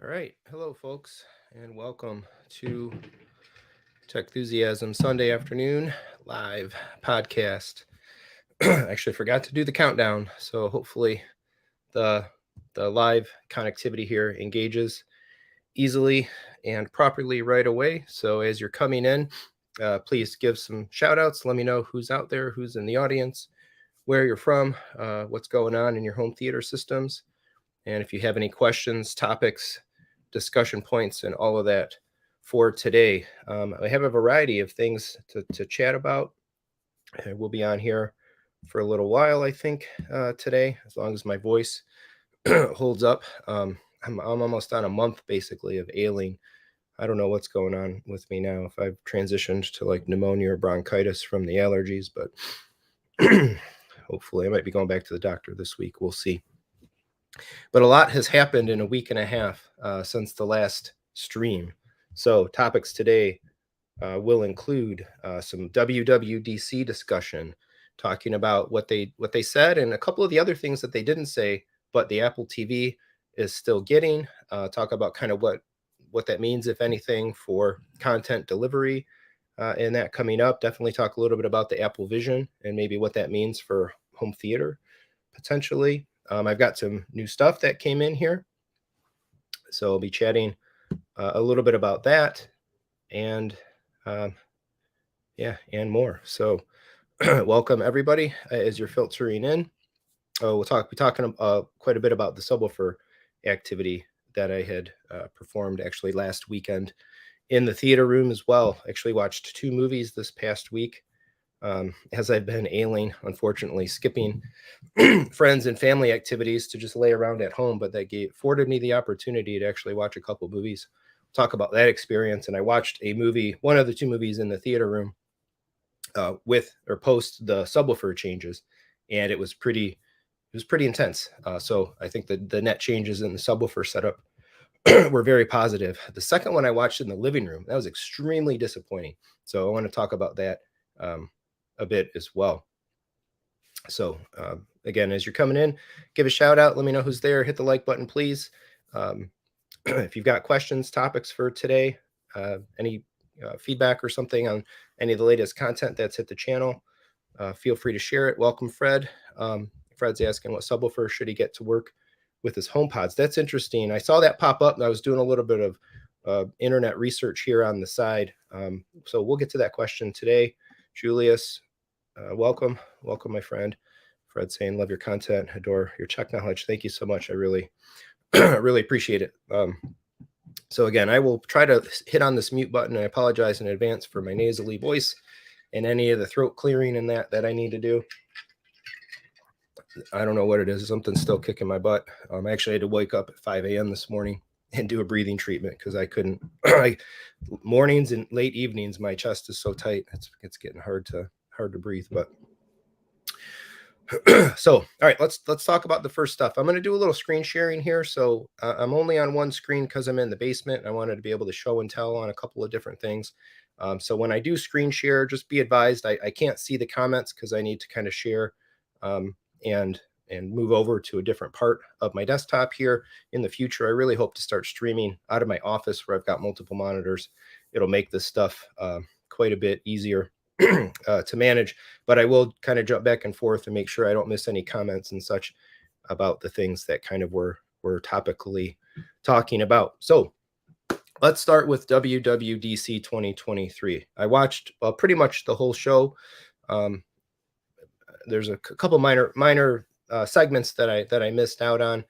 All right. Hello, folks, and welcome to Techthusiasm Sunday afternoon live podcast. Actually, forgot to do the countdown, so hopefully the the live connectivity here engages easily and properly right away. So as you're coming in, please give some shout outs. Let me know who's out there, who's in the audience, where you're from, what's going on in your home theater systems. And if you have any questions, topics, discussion points, and all of that for today, I have a variety of things to chat about. We'll be on here for a little while, I think, today, as long as my voice holds up. I'm almost on a month, basically, of ailing. I don't know what's going on with me now, if I've transitioned to like pneumonia or bronchitis from the allergies, but hopefully I might be going back to the doctor this week. We'll see. But a lot has happened in a week and a half since the last stream. So topics today will include some WWDC discussion, talking about what they said and a couple of the other things that they didn't say, but the Apple TV is still getting. Talk about kind of what that means, if anything, for content delivery and that coming up. Definitely talk a little bit about the Apple Vision and maybe what that means for home theater potentially. I've got some new stuff that came in here, so I'll be chatting a little bit about that and and more. So welcome everybody as you're filtering in. We'll be talking quite a bit about the subwoofer activity that I had performed actually last weekend in the theater room as well. Actually watched 2 movies this past week. As I've been ailing, unfortunately, skipping friends and family activities to just lay around at home, but that afforded me the opportunity to actually watch a couple movies, talk about that experience. And I watched a movie, one of the 2 movies in the theater room with or post the subwoofer changes, and it was pretty intense. So I think the net changes in the subwoofer setup were very positive. The second one I watched in the living room, that was extremely disappointing. So I want to talk about that a bit as well. So again, as you're coming in, give a shout out. Let me know who's there. Hit the like button, please. If you've got questions, topics for today, any feedback or something on any of the latest content that's hit the channel, feel free to share it. Welcome, Fred. Fred's asking what subwoofer should he get to work with his HomePods. That's interesting. I saw that pop up, and I was doing a little bit of internet research here on the side. So we'll get to that question today. Julius, welcome, my friend. Fred saying, love your content, adore your tech knowledge. Thank you so much. I really, really appreciate it. So again, I will try to hit on this mute button. I apologize in advance for my nasally voice and any of the throat clearing and that I need to do. I don't know what it is. Something's still kicking my butt. I actually had to wake up at 5 a.m. this morning and do a breathing treatment because I couldn't. Mornings and late evenings, my chest is so tight. It's getting hard to breathe. But so, all right, let's talk about the first stuff. I'm going to do a little screen sharing here. So I'm only on one screen because I'm in the basement. I wanted to be able to show and tell on a couple of different things. So when I do screen share, just be advised, I can't see the comments because I need to kind of share and move over to a different part of my desktop here in the future. I really hope to start streaming out of my office where I've got multiple monitors. It'll make this stuff quite a bit easier to manage, but I will kind of jump back and forth and make sure I don't miss any comments and such about the things that kind of we're topically talking about. So let's start with WWDC 2023. I watched pretty much the whole show. There's a couple minor segments that I missed out on.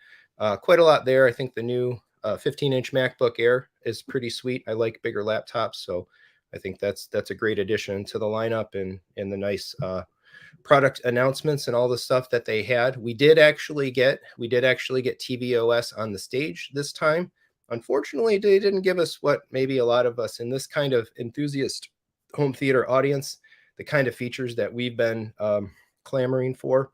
Quite a lot there. I think the new 15-inch MacBook Air is pretty sweet. I like bigger laptops, so I think that's a great addition to the lineup and the nice product announcements and all the stuff that they had. We did actually get tvOS on the stage this time. Unfortunately, they didn't give us what maybe a lot of us in this kind of enthusiast home theater audience, the kind of features that we've been clamoring for,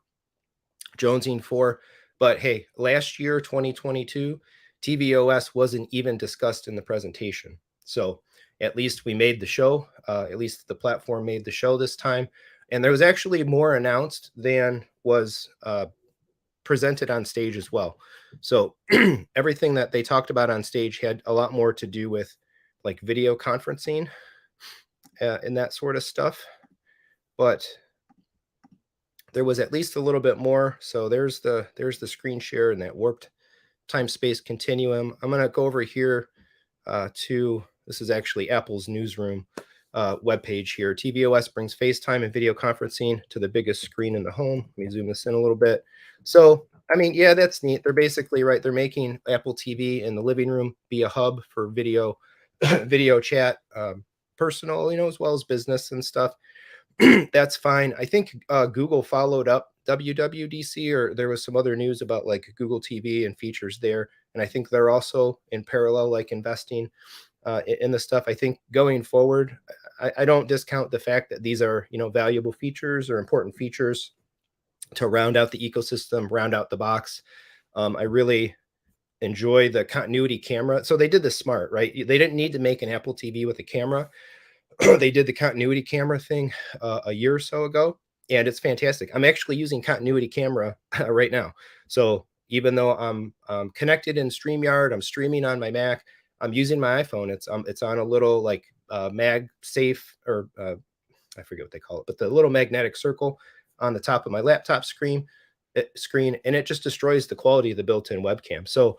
jonesing for. But hey, last year, 2022, tvOS wasn't even discussed in the presentation. So at least we made the show. At least the platform made the show this time. And there was actually more announced than was presented on stage as well. So everything that they talked about on stage had a lot more to do with like video conferencing and that sort of stuff. But there was at least a little bit more. So there's the screen share and that warped time-space continuum. I'm going to go over here to, this is actually Apple's newsroom webpage here. tvOS brings FaceTime and video conferencing to the biggest screen in the home. Let me zoom this in a little bit. So, I mean, yeah, that's neat. They're basically right. They're making Apple TV in the living room be a hub for video, video chat, personal, as well as business and stuff. That's fine. I think Google followed up WWDC, or there was some other news about like Google TV and features there. And I think they're also in parallel, like investing in the stuff. I think going forward, I don't discount the fact that these are, valuable features or important features to round out the ecosystem, round out the box. I really enjoy the continuity camera. So they did this smart, right? They didn't need to make an Apple TV with a camera. They did the continuity camera thing a year or so ago, and it's fantastic. I'm actually using continuity camera right now. So even though I'm connected in StreamYard, I'm streaming on my Mac, I'm using my iPhone. It's on a little like MagSafe, or I forget what they call it, but the little magnetic circle on the top of my laptop screen, and it just destroys the quality of the built-in webcam. So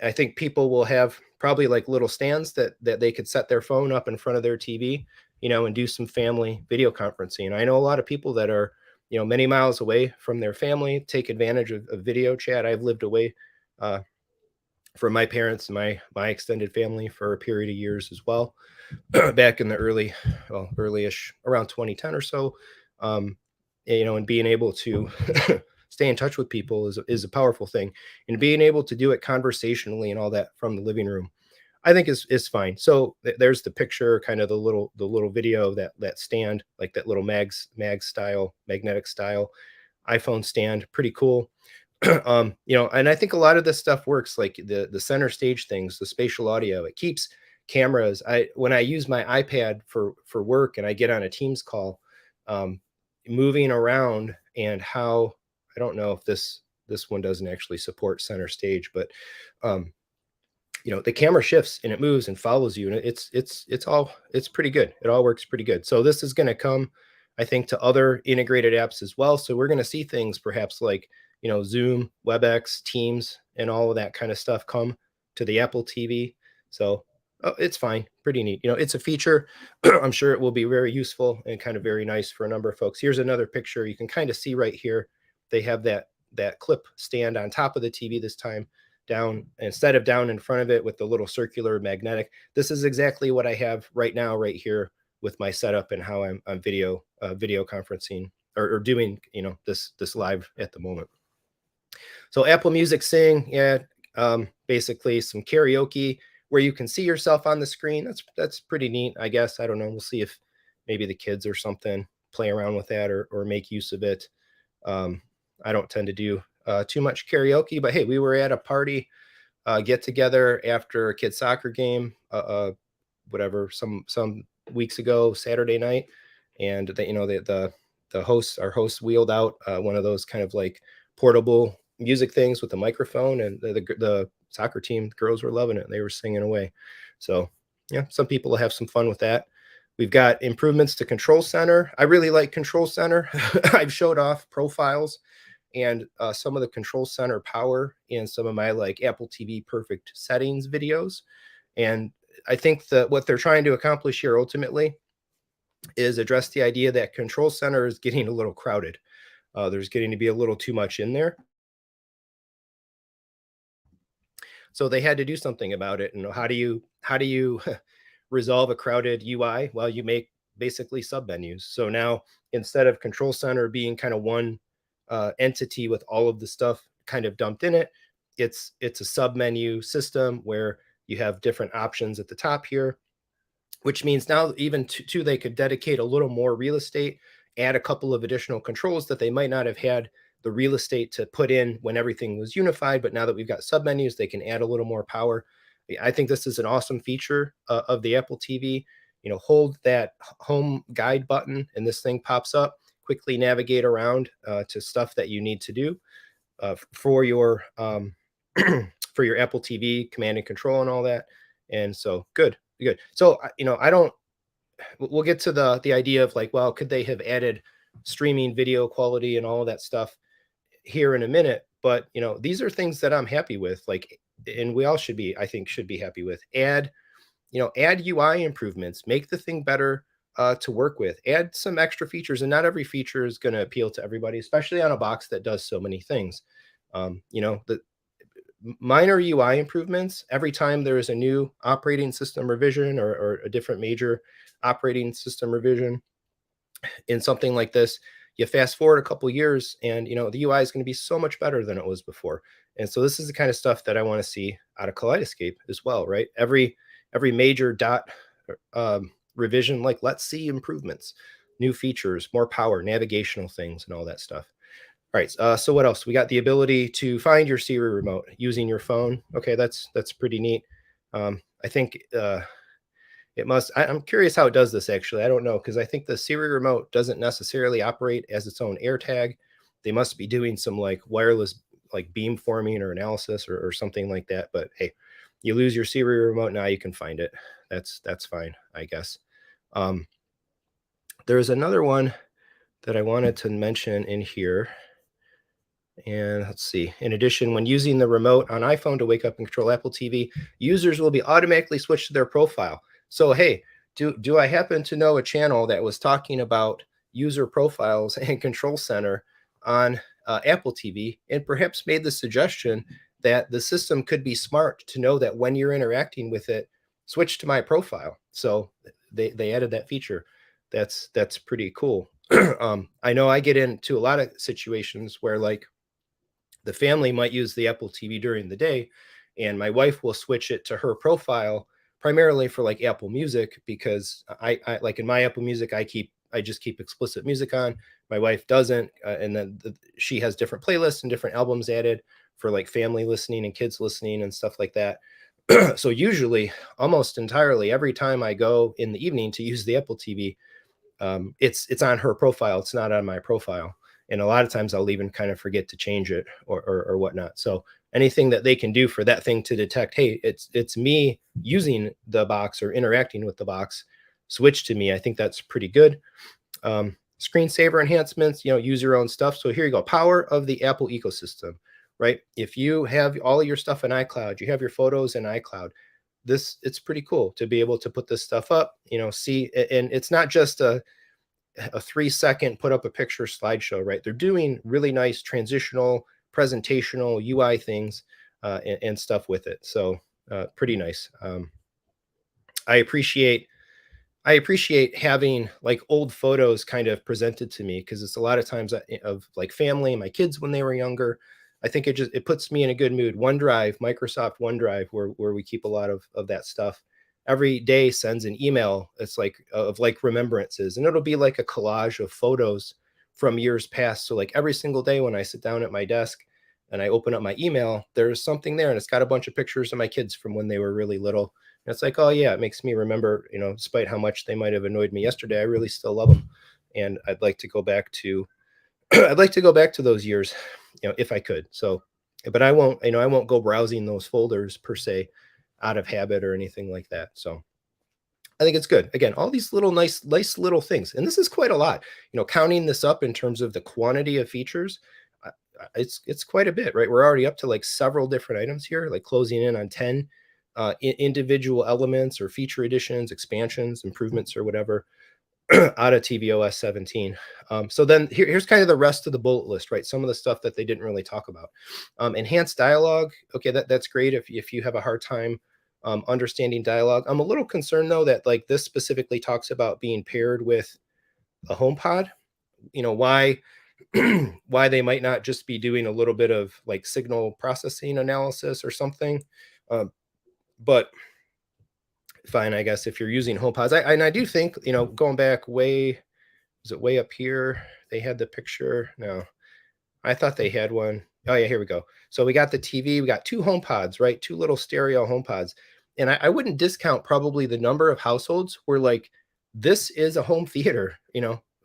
I think people will have probably like little stands that they could set their phone up in front of their TV, and do some family video conferencing. I know a lot of people that are, many miles away from their family, take advantage of video chat. I've lived away from my parents and my extended family for a period of years as well, back in the early-ish, around 2010 or so. And being able to stay in touch with people is a powerful thing, and being able to do it conversationally and all that from the living room, I think is fine. So there's the picture, kind of the little video, that stand, like that little magnetic style iPhone stand, pretty cool. And I think a lot of this stuff works, like the center stage things, the spatial audio, it keeps cameras. When I use my iPad for work and I get on a Teams call, moving around, and how, I don't know if this one doesn't actually support center stage, but the camera shifts and it moves and follows you, and it's pretty good. It all works pretty good. So this is going to come, I think, to other integrated apps as well. So we're going to see things perhaps like, Zoom, WebEx, Teams, and all of that kind of stuff come to the Apple TV. So it's fine, pretty neat. It's a feature. I'm sure it will be very useful and kind of very nice for a number of folks. Here's another picture. You can kind of see right here, they have that clip stand on top of the TV this time, down instead of down in front of it with the little circular magnetic. This is exactly what I have right now, right here, with my setup and how I'm video conferencing or doing, this live at the moment. So Apple Music Sing, yeah, basically some karaoke where you can see yourself on the screen. That's pretty neat, I guess. I don't know. We'll see if maybe the kids or something play around with that or make use of it. I don't tend to do too much karaoke, but hey, we were at a party get together after a kid's soccer game, whatever, some weeks ago, Saturday night, and the our host wheeled out one of those kind of like portable music things with a microphone, and the soccer team, the girls were loving it. They were singing away. So yeah, some people will have some fun with that. We've got improvements to Control Center. I really like Control Center. I've showed off profiles and some of the Control Center power in some of my like Apple TV Perfect settings videos. And I think that what they're trying to accomplish here ultimately is address the idea that Control Center is getting a little crowded. There's getting to be a little too much in there. So they had to do something about it. And how do you resolve a crowded UI? Well, you make basically submenus. So now instead of Control Center being kind of one entity with all of the stuff kind of dumped in it, it's a submenu system where you have different options at the top here, which means now even they could dedicate a little more real estate, add a couple of additional controls that they might not have had the real estate to put in when everything was unified. But now that we've got submenus, they can add a little more power. I think this is an awesome feature of the Apple TV. Hold that home guide button and this thing pops up. Quickly navigate around to stuff that you need to do. for your for your Apple TV command and control and all that. And so good. So I don't. We'll get to the idea of like, well, could they have added streaming video quality and all of that stuff here in a minute? But these are things that I'm happy with. Like, and we all should be, I think, should be happy with. Add UI improvements, make the thing better to work with, add some extra features. And not every feature is going to appeal to everybody, especially on a box that does so many things. The minor UI improvements, every time there is a new operating system revision or a different major operating system revision in something like this, you fast forward a couple years and the UI is going to be so much better than it was before. And so this is the kind of stuff that I want to see out of Kaleidescape as well, right? Every major revision, like, let's see improvements, new features, more power, navigational things, and all that stuff. All right, so what else? We got the ability to find your Siri remote using your phone. Okay, that's pretty neat. I think it must. I'm curious how it does this, actually. I don't know, because I think the Siri remote doesn't necessarily operate as its own AirTag. They must be doing some like wireless like beamforming or analysis or something like that. But hey, you lose your Siri remote, now you can find it. That's fine, I guess. There's another one that I wanted to mention in here. And let's see. In addition, when using the remote on iPhone to wake up and control Apple TV, users will be automatically switched to their profile. So, hey, do I happen to know a channel that was talking about user profiles and control center on Apple TV, and perhaps made the suggestion that the system could be smart to know that when you're interacting with it, switch to my profile. So they added that feature. That's pretty cool. I know I get into a lot of situations where, like, the family might use the Apple TV during the day, and my wife will switch it to her profile primarily for like Apple Music, because I like in my Apple Music, I just keep explicit music on. My wife doesn't, and then she has different playlists and different albums added for like family listening and kids listening and stuff like that. So usually, almost entirely, every time I go in the evening to use the Apple TV, it's on her profile. It's not on my profile. And a lot of times I'll even kind of forget to change it or whatnot. So anything that they can do for that thing to detect, hey, it's me using the box or interacting with the box, switch to me. I think that's pretty good. Screensaver enhancements, use your own stuff. So here you go. Power of the Apple ecosystem, right? If you have all of your stuff in iCloud, you have your photos in iCloud, it's pretty cool to be able to put this stuff up, see, and it's not just a 3-second put up a picture slideshow, right? They're doing really nice transitional, presentational UI things and stuff with it. So pretty nice. I appreciate having like old photos kind of presented to me, because it's a lot of times of like family and my kids when they were younger. I think it puts me in a good mood. OneDrive, Microsoft OneDrive, where we keep a lot of that stuff, every day sends an email. It's like of like remembrances, and it'll be like a collage of photos from years past. So like every single day when I sit down at my desk and I open up my email, there's something there, and it's got a bunch of pictures of my kids from when they were really little. And it's like, oh yeah, it makes me remember, despite how much they might have annoyed me yesterday, I really still love them. And I'd like to go back to those years, if I could. So, but I won't, I won't go browsing those folders per se out of habit or anything like that. So I think it's good. Again, all these little nice little things. And this is quite a lot, counting this up in terms of the quantity of features. It's quite a bit, right? We're already up to like several different items here, like closing in on 10 individual elements or feature additions, expansions, improvements, or whatever out of tvOS 17. So then here's kind of the rest of the bullet list, right? Some of the stuff that they didn't really talk about. Enhanced dialogue. Okay, that's great if you have a hard time understanding dialogue. I'm a little concerned though that like this specifically talks about being paired with a HomePod. Why why they might not just be doing a little bit of like signal processing analysis or something. But fine, I guess if you're using HomePods, I do think, going back way up here? They had the picture. No, I thought they had one. Oh yeah, here we go. So we got the TV, we got 2 HomePods, right? 2 little stereo HomePods. And I wouldn't discount probably the number of households where like this is a home theater,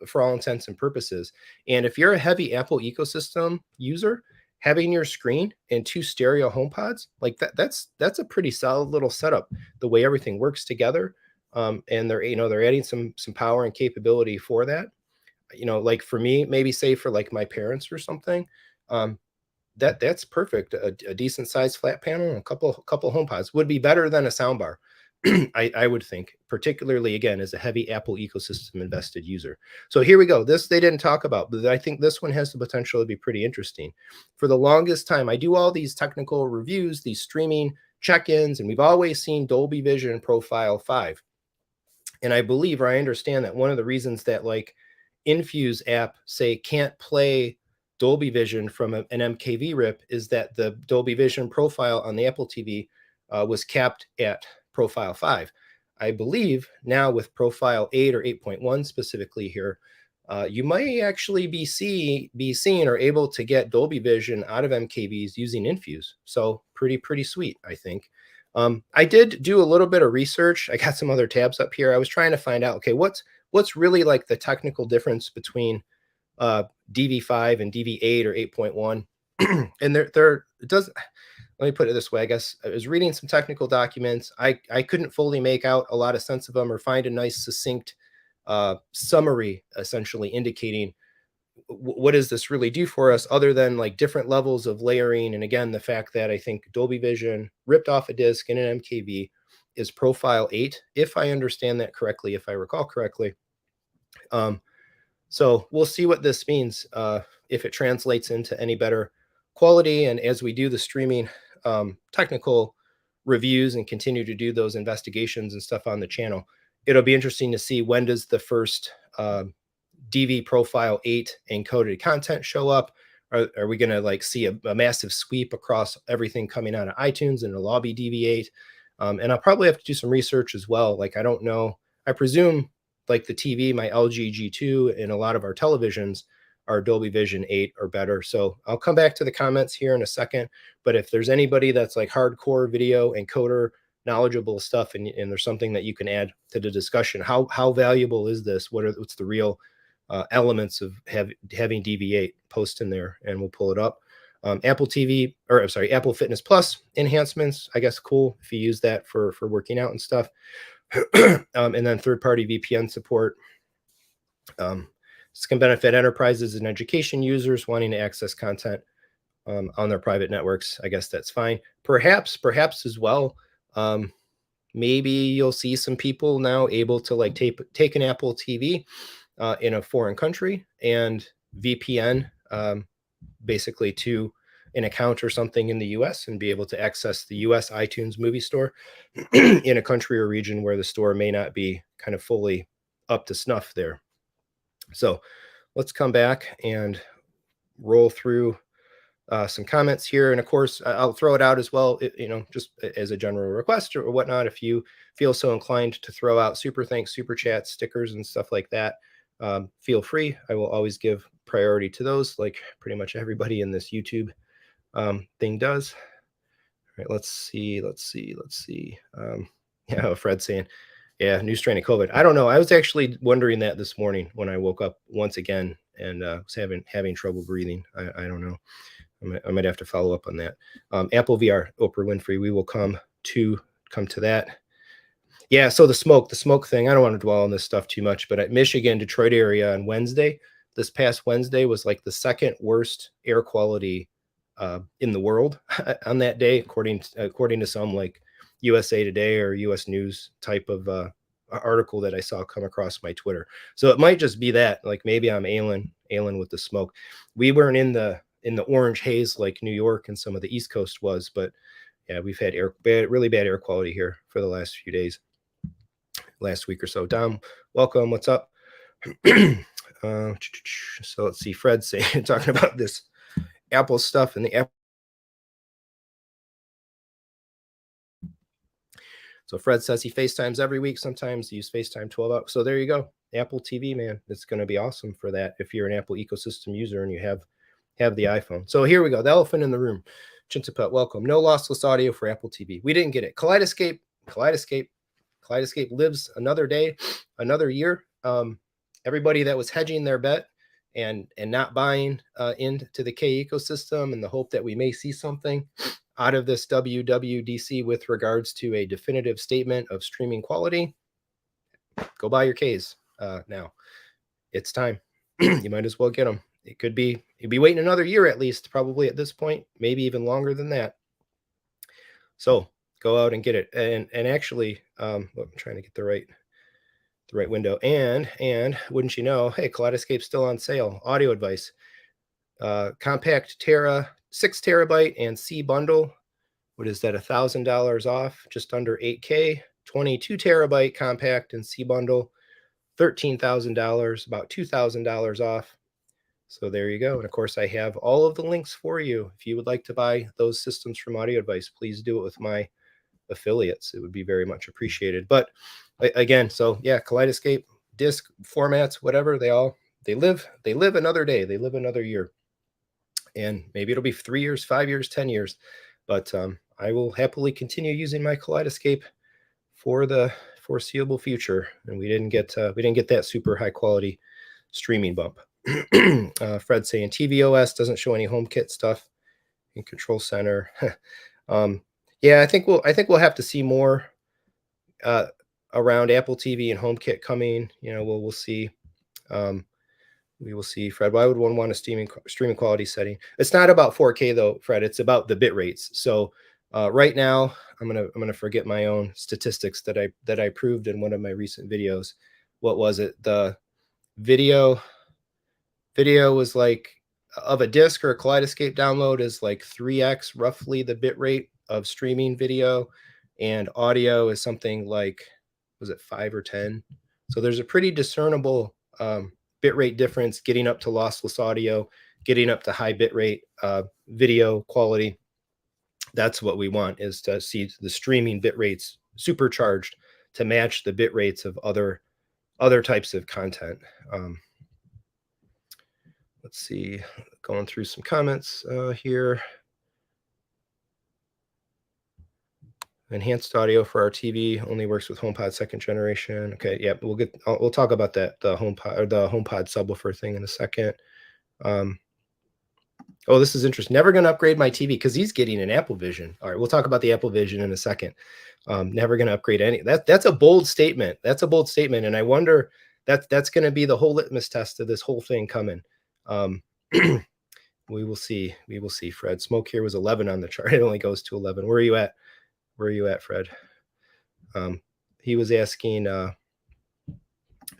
for all intents and purposes. And if you're a heavy Apple ecosystem user, having your screen and 2 stereo HomePods, like that's a pretty solid little setup. The way everything works together, and they're adding some power and capability for that. Like for me, maybe say for like my parents or something, um, that's perfect. A decent sized flat panel and a couple HomePods would be better than a soundbar. I would think, particularly again as a heavy Apple ecosystem invested user. So here we go. This they didn't talk about, but I think this one has the potential to be pretty interesting. For the longest time, I do all these technical reviews, these streaming check-ins, and we've always seen Dolby Vision Profile 5. And I believe, or I understand that one of the reasons that like Infuse app say can't play Dolby Vision from an MKV rip is that the Dolby Vision profile on the Apple TV was capped at Profile 5. I believe now with Profile 8 or 8.1 specifically here, you might actually be seen or able to get Dolby Vision out of MKVs using Infuse. So pretty sweet, I think. I did do a little bit of research. I got some other tabs up here. I was trying to find out, okay, what's really like the technical difference between DV5 and DV8 or 8.1. And there it does. Let me put it this way. I guess I was reading some technical documents. I couldn't fully make out a lot of sense of them or find a nice succinct summary essentially indicating what does this really do for us other than like different levels of layering. And again, the fact that I think Dolby Vision ripped off a disc in an MKV is Profile 8, if I understand that correctly, if I recall correctly. So we'll see what this means, if it translates into any better quality. And as we do the streaming technical reviews and continue to do those investigations and stuff on the channel, it'll be interesting to see when does the first DV Profile 8 encoded content show up. Are we going to like see a massive sweep across everything coming out of iTunes and it'll all be DV8? And I'll probably have to do some research as well. Like, I don't know. I presume like the TV, my LG G2 and a lot of our televisions are Dolby Vision 8 or better. So I'll come back to the comments here in a second. But if there's anybody that's like hardcore video encoder knowledgeable stuff and there's something that you can add to the discussion, how valuable is this? What's the real elements of having DV8? Post in there and we'll pull it up. Apple TV, or I'm sorry, Apple Fitness Plus enhancements, I guess cool if you use that for working out and stuff. And then third-party VPN support. This can benefit enterprises and education users wanting to access content on their private networks. I guess that's fine. Perhaps as well, maybe you'll see some people now able to like take an Apple TV in a foreign country and VPN basically to an account or something in the US and be able to access the US iTunes movie store in a country or region where the store may not be kind of fully up to snuff there. So let's come back and roll through some comments here. And of course, I'll throw it out as well, just as a general request or whatnot. If you feel so inclined to throw out super thanks, super chats, stickers, and stuff like that, feel free. I will always give priority to those, like pretty much everybody in this YouTube thing does. All right, let's see. Yeah, Fred's saying, yeah, new strain of COVID. I don't know. I was actually wondering that this morning when I woke up once again and was having trouble breathing. I don't know. I might have to follow up on that. Apple VR, Oprah Winfrey. We will come to that. Yeah, so the smoke thing. I don't want to dwell on this stuff too much, but at Michigan, Detroit area on Wednesday, this past Wednesday was like the second worst air quality in the world on that day, according to some like USA Today or US News type of article that I saw come across my Twitter. So it might just be that, like maybe I'm ailing with the smoke. We weren't in the orange haze like New York and some of the East Coast was, but yeah, we've had really bad air quality here for the last few days, last week or so. Dom, welcome. What's up? So let's see. Fred saying talking about this Apple stuff and the Apple. So Fred says he FaceTimes every week. Sometimes he uses FaceTime 12 hours. So there you go. Apple TV, man. It's going to be awesome for that if you're an Apple ecosystem user and you have the iPhone. So here we go. The elephant in the room. Chintapet, welcome. No lossless audio for Apple TV. We didn't get it. Kaleidescape lives another day, another year. Everybody that was hedging their bet and not buying into the K ecosystem in the hope that we may see something out of this WWDC with regards to a definitive statement of streaming quality, go buy your Ks now. It's time. You might as well get them. You'd be waiting another year at least, probably at this point, maybe even longer than that. So go out and get it. And actually, I'm trying to get the right window. And wouldn't you know, hey, Kaleidescape's still on sale. Audio advice. Compact 6 terabyte and C bundle. What is that? $1,000 off, just under 8K. 22 terabyte compact and C bundle, $13,000, about $2,000 off. So there you go. And of course, I have all of the links for you. If you would like to buy those systems from Audio Advice, please do it with my affiliates. It would be very much appreciated. But again, so yeah, Kaleidescape, disc formats, whatever, they live another day. They live another year. And maybe it'll be 3 years, 5 years, 10 years. But I will happily continue using my Kaleidescape for the foreseeable future. And we didn't get that super high quality streaming bump. Fred saying tvOS doesn't show any HomeKit stuff in Control Center. Yeah, I think we'll have to see more around Apple TV and HomeKit coming. You know, we'll see. We will see, Fred. Why would one want a streaming quality setting? It's not about 4K though, Fred. It's about the bit rates. So right now, I'm gonna forget my own statistics that I proved in one of my recent videos. What was it? The video was like, of a disc or a Kaleidescape download is like 3x roughly the bit rate of streaming video, and audio is something like, was it 5 or 10? So there's a pretty discernible bit rate difference, getting up to lossless audio, getting up to high bit rate video quality. That's what we want, is to see the streaming bit rates supercharged to match the bit rates of other types of content. Let's see, going through some comments here. Enhanced audio for our TV only works with HomePod 2nd generation. Okay, yeah, we'll talk about that, the HomePod subwoofer thing in a second. Oh, this is interesting. Never going to upgrade my TV because he's getting an Apple Vision. All right, we'll talk about the Apple Vision in a second. Never going to upgrade any. That's a bold statement. That's a bold statement, and I wonder that's going to be the whole litmus test of this whole thing coming. We will see. We will see. Fred, smoke here was 11 on the chart. It only goes to 11. Where are you at? Where are you at, Fred? He was asking or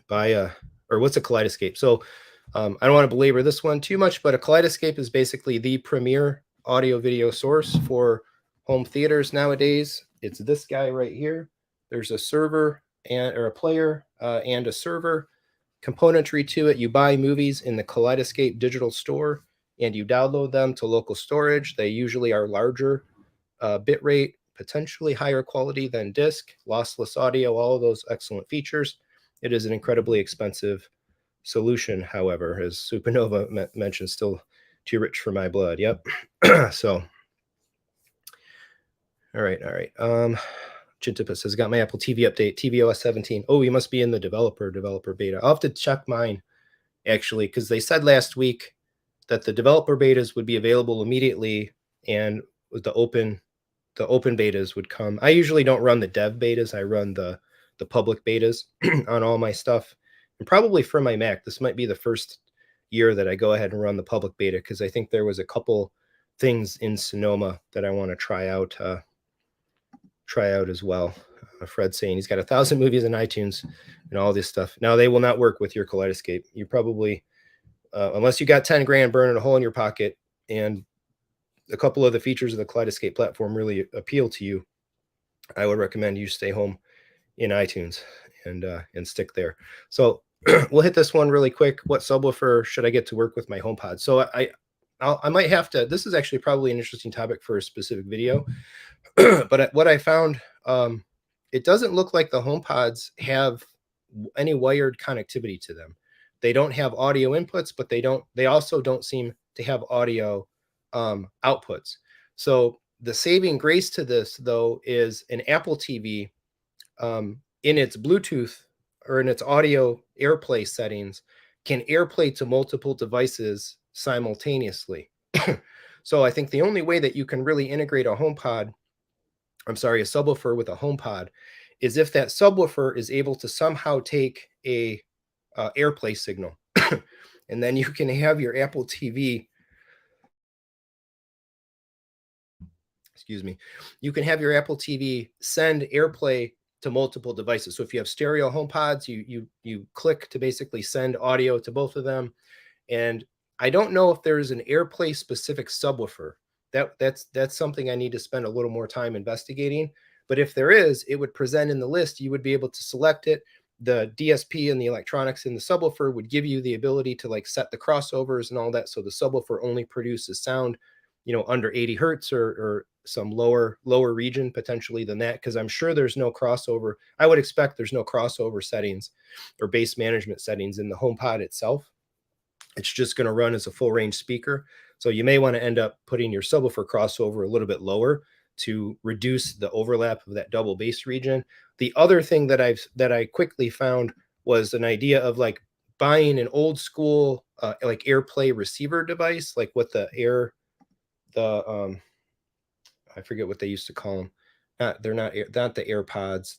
what's a Kaleidescape? So I don't want to belabor this one too much, but a Kaleidescape is basically the premier audio video source for home theaters nowadays. It's this guy right here. There's a server or a player and a server componentry to it. You buy movies in the Kaleidescape digital store and you download them to local storage. They usually are larger bit rate, potentially higher quality than disc, lossless audio, all of those excellent features. It is an incredibly expensive solution, however, as Supernova mentioned, still too rich for my blood. Yep. So, all right. Chintipus says, got my Apple TV update, tvOS 17. Oh, you must be in the developer beta. I'll have to check mine, actually, because they said last week that the developer betas would be available immediately, and the open betas would come. I usually don't run the dev betas. I run the public betas on all my stuff. And probably for my Mac, this might be the first year that I go ahead and run the public beta, because I think there was a couple things in Sonoma that I want to try out as well. Fred saying he's got 1,000 movies in iTunes and all this stuff. Now, they will not work with your Kaleidescape. You probably, unless you got 10 grand burning a hole in your pocket and a couple of the features of the Kaleidescape platform really appeal to you, I would recommend you stay home in iTunes and stick there. So we'll hit this one really quick. What subwoofer should I get to work with my HomePod? So I might have to, this is actually probably an interesting topic for a specific video, but what I found, it doesn't look like the HomePods have any wired connectivity to them. They don't have audio inputs, but they also don't seem to have audio outputs. So the saving grace to this, though, is an Apple TV in its Bluetooth or in its audio AirPlay settings can AirPlay to multiple devices simultaneously. So I think the only way that you can really integrate a subwoofer with a HomePod is if that subwoofer is able to somehow take a AirPlay signal. And then you can have your Apple TV, you can have your Apple TV send AirPlay to multiple devices. So if you have stereo HomePods, you click to basically send audio to both of them. And I don't know if there's an AirPlay specific subwoofer. That's something I need to spend a little more time investigating. But if there is, it would present in the list. You would be able to select it. The DSP and the electronics in the subwoofer would give you the ability to like set the crossovers and all that. So the subwoofer only produces sound, under 80 hertz or some lower region potentially than that, because I'm sure there's no crossover. I would expect there's no crossover settings or bass management settings in the HomePod itself. It's just going to run as a full range speaker. So you may want to end up putting your subwoofer crossover a little bit lower to reduce the overlap of that double bass region. The other thing that I quickly found was an idea of like buying an old school like AirPlay receiver device, like what I forget what they used to call them. They're not the AirPods,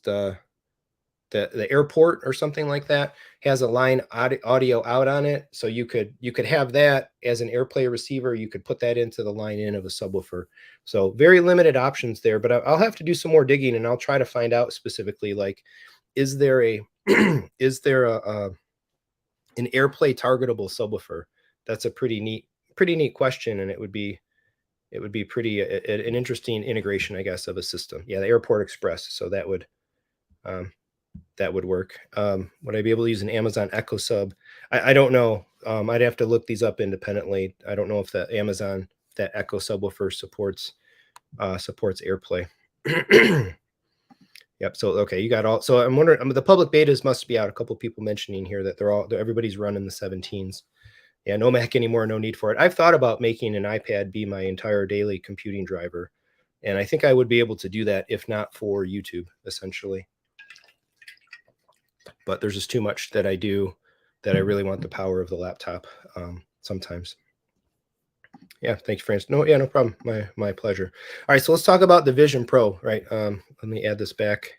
the airport or something like that has a line audio out on it. So you could have that as an AirPlay receiver. You could put that into the line in of a subwoofer. So very limited options there, but I'll have to do some more digging and I'll try to find out specifically, like, is there an AirPlay targetable subwoofer? That's a pretty neat question. And it would be pretty an interesting integration, I guess, of a system. Yeah. The Airport Express. So that would work. Would I be able to use an Amazon Echo Sub? I don't know. I'd have to look these up independently. I don't know if that Echo subwoofer supports AirPlay. Yep. So, okay, you got all. So I'm wondering, the public betas must be out. A couple people mentioning here that everybody's running the 17s. Yeah, no Mac anymore, no need for it. I've thought about making an iPad be my entire daily computing driver. And I think I would be able to do that if not for YouTube, essentially. But there's just too much that I do that I really want the power of the laptop sometimes. Yeah, thank you, Francis. No problem. My pleasure. All right, so let's talk about the Vision Pro, right? Let me add this back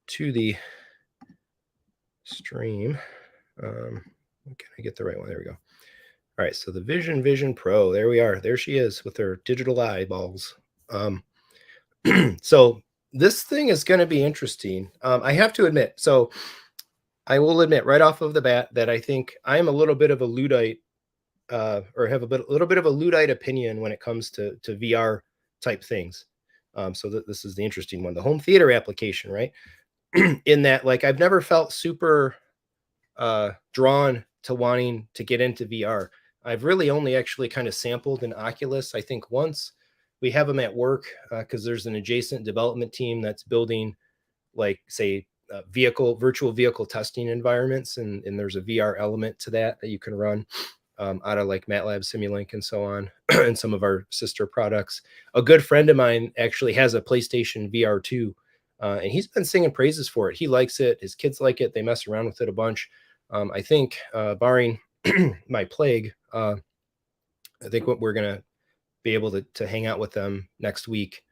to the stream. Can I get the right one? There we go. All right, so the Vision Pro, there we are. There she is with her digital eyeballs. So this thing is going to be interesting. I have to admit, so I will admit right off of the bat that I think I'm a little bit of a Luddite, or have a little bit of a Luddite opinion when it comes to VR type things. So this is the interesting one, the home theater application, right? In that, like, I've never felt super drawn to wanting to get into VR. I've really only actually kind of sampled an Oculus, I think once. We have them at work because there's an adjacent development team that's building, like, say, virtual vehicle testing environments, and there's a VR element to that you can run out of like MATLAB Simulink and so on, and some of our sister products. A good friend of mine actually has a PlayStation VR 2, and he's been singing praises for it. He likes it. His kids like it. They mess around with it a bunch. I think, barring my plague, I think what we're going to be able to hang out with them next week,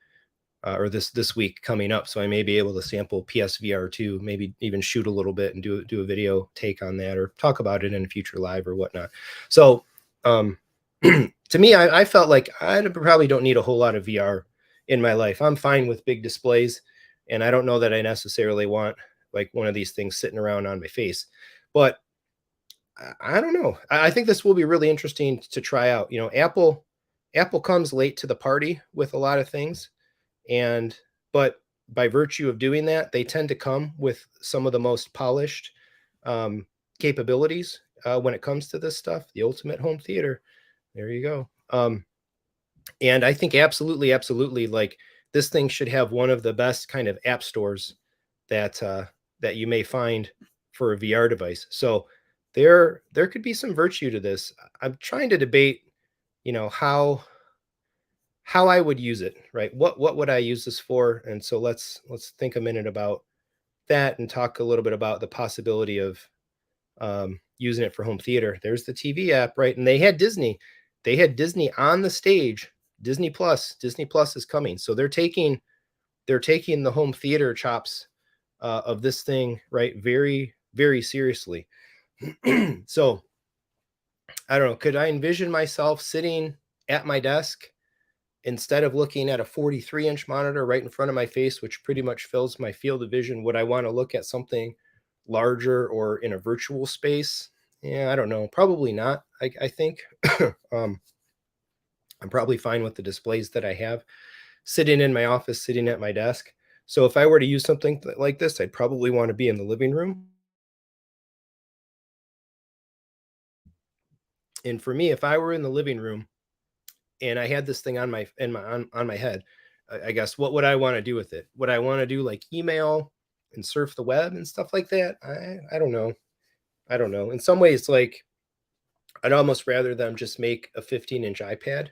or this week coming up. So I may be able to sample PSVR 2, maybe even shoot a little bit and do a video take on that, or talk about it in a future live or whatnot. So to me, I felt like I probably don't need a whole lot of VR in my life. I'm fine with big displays, and I don't know that I necessarily want like one of these things sitting around on my face. But I don't know. I think this will be really interesting to try out. Apple comes late to the party with a lot of things. But by virtue of doing that, they tend to come with some of the most polished capabilities when it comes to this stuff. The ultimate home theater. There you go. And I think absolutely, like, this thing should have one of the best kind of app stores that you may find for a VR device. So there could be some virtue to this. I'm trying to debate, how I would use it, right? What would I use this for? And so let's think a minute about that and talk a little bit about the possibility of using it for home theater. There's the TV app, right? And they had Disney on the stage. Disney Plus is coming. So they're taking the home theater chops of this thing, right, very, very seriously. So I don't know, could I envision myself sitting at my desk instead of looking at a 43-inch monitor right in front of my face, which pretty much fills my field of vision? Would I want to look at something larger or in a virtual space? Yeah, I don't know. Probably not. I think I'm probably fine with the displays that I have sitting in my office, sitting at my desk. So if I were to use something like this, I'd probably want to be in the living room. And for me, if I were in the living room and I had this thing on my head, I guess what would I want to do with it? Would I want to do like email and surf the web and stuff like that? I don't know. I don't know. In some ways, like I'd almost rather them just make a 15-inch iPad,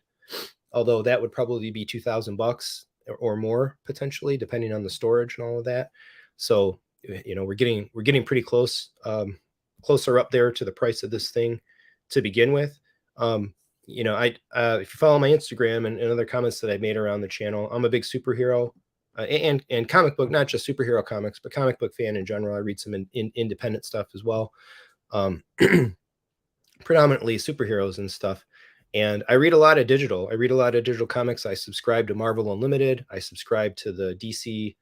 although that would probably be $2,000 or more potentially, depending on the storage and all of that. So we're getting pretty close, closer up there to the price of this thing to begin with. I if you follow my Instagram and other comments that I made around the channel, I'm a big superhero and comic book, not just superhero comics, but comic book fan in general. I read some independent stuff as well, predominantly superheroes and stuff. And I read a lot of digital. I read a lot of digital comics. I subscribe to Marvel Unlimited. I subscribe to the DC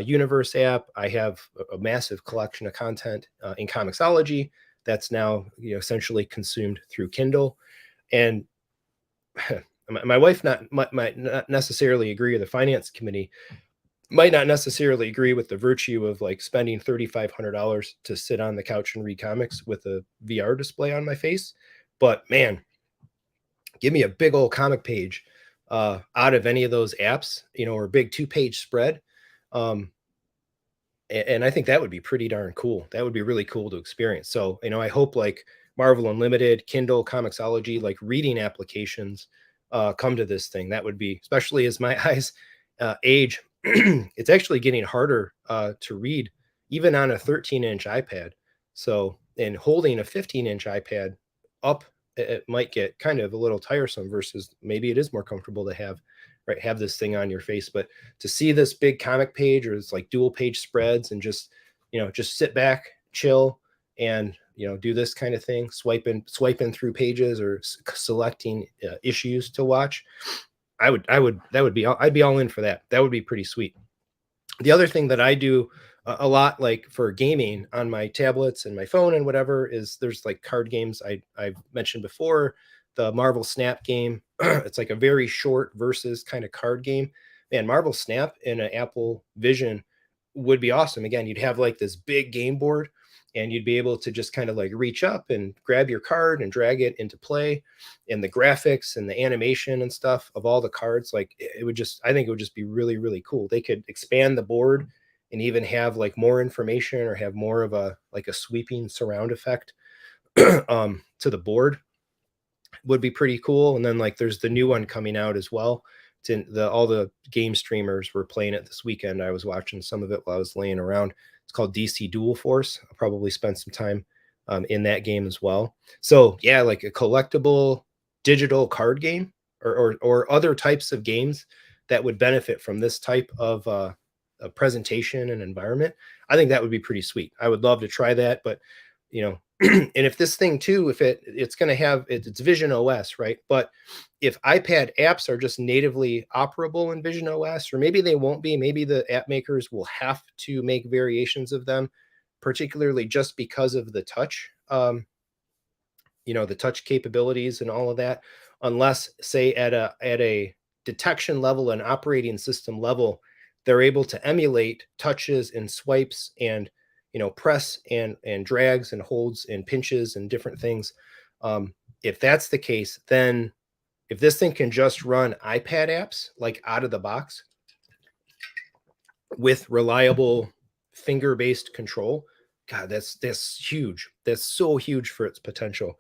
Universe app. I have a massive collection of content in Comixology that's now essentially consumed through Kindle. And my wife might not necessarily agree, or the finance committee might not necessarily agree with the virtue of like spending $3,500 to sit on the couch and read comics with a VR display on my face. But man, give me a big old comic page out of any of those apps, or a big 2-page spread. And I think that would be pretty darn cool. That would be really cool to experience. So, I hope like Marvel Unlimited, Kindle, Comixology, like reading applications come to this thing. That would be, especially as my eyes age, it's actually getting harder to read even on a 13-inch iPad. So, and holding a 15-inch iPad up, it might get kind of a little tiresome versus maybe it is more comfortable to have this thing on your face. But to see this big comic page, or it's like dual page spreads, and just sit back, chill, and do this kind of thing, swiping through pages or selecting issues to watch, I'd be all in for that. That would be pretty sweet. The other thing that I do a lot, like for gaming on my tablets and my phone and whatever, is there's like card games. I've mentioned before the Marvel Snap game. It's like a very short versus kind of card game. Man, Marvel Snap in an Apple Vision would be awesome. Again, you'd have like this big game board, and you'd be able to just kind of like reach up and grab your card and drag it into play. And the graphics and the animation and stuff of all the cards, like I think it would just be really, really cool. They could expand the board and even have like more information, or have more of a sweeping surround effect to the board. Would be pretty cool. And then like there's the new one coming out as well. All the game streamers were playing it this weekend. I was watching some of it while I was laying around. It's called DC Dual Force. I'll probably spend some time in that game as well. So yeah, like a collectible digital card game, or other types of games that would benefit from this type of a presentation and environment. I think that would be pretty sweet. I would love to try that. But and if this thing too, if it's going to have it's Vision OS, right? But if iPad apps are just natively operable in Vision OS, or maybe they won't be, maybe the app makers will have to make variations of them, particularly just because of the touch, the touch capabilities and all of that, unless say at a detection level and operating system level, they're able to emulate touches and swipes and press and drags and holds and pinches and different things. If that's the case, then if this thing can just run iPad apps like out of the box with reliable finger-based control, God, that's huge. That's so huge for its potential.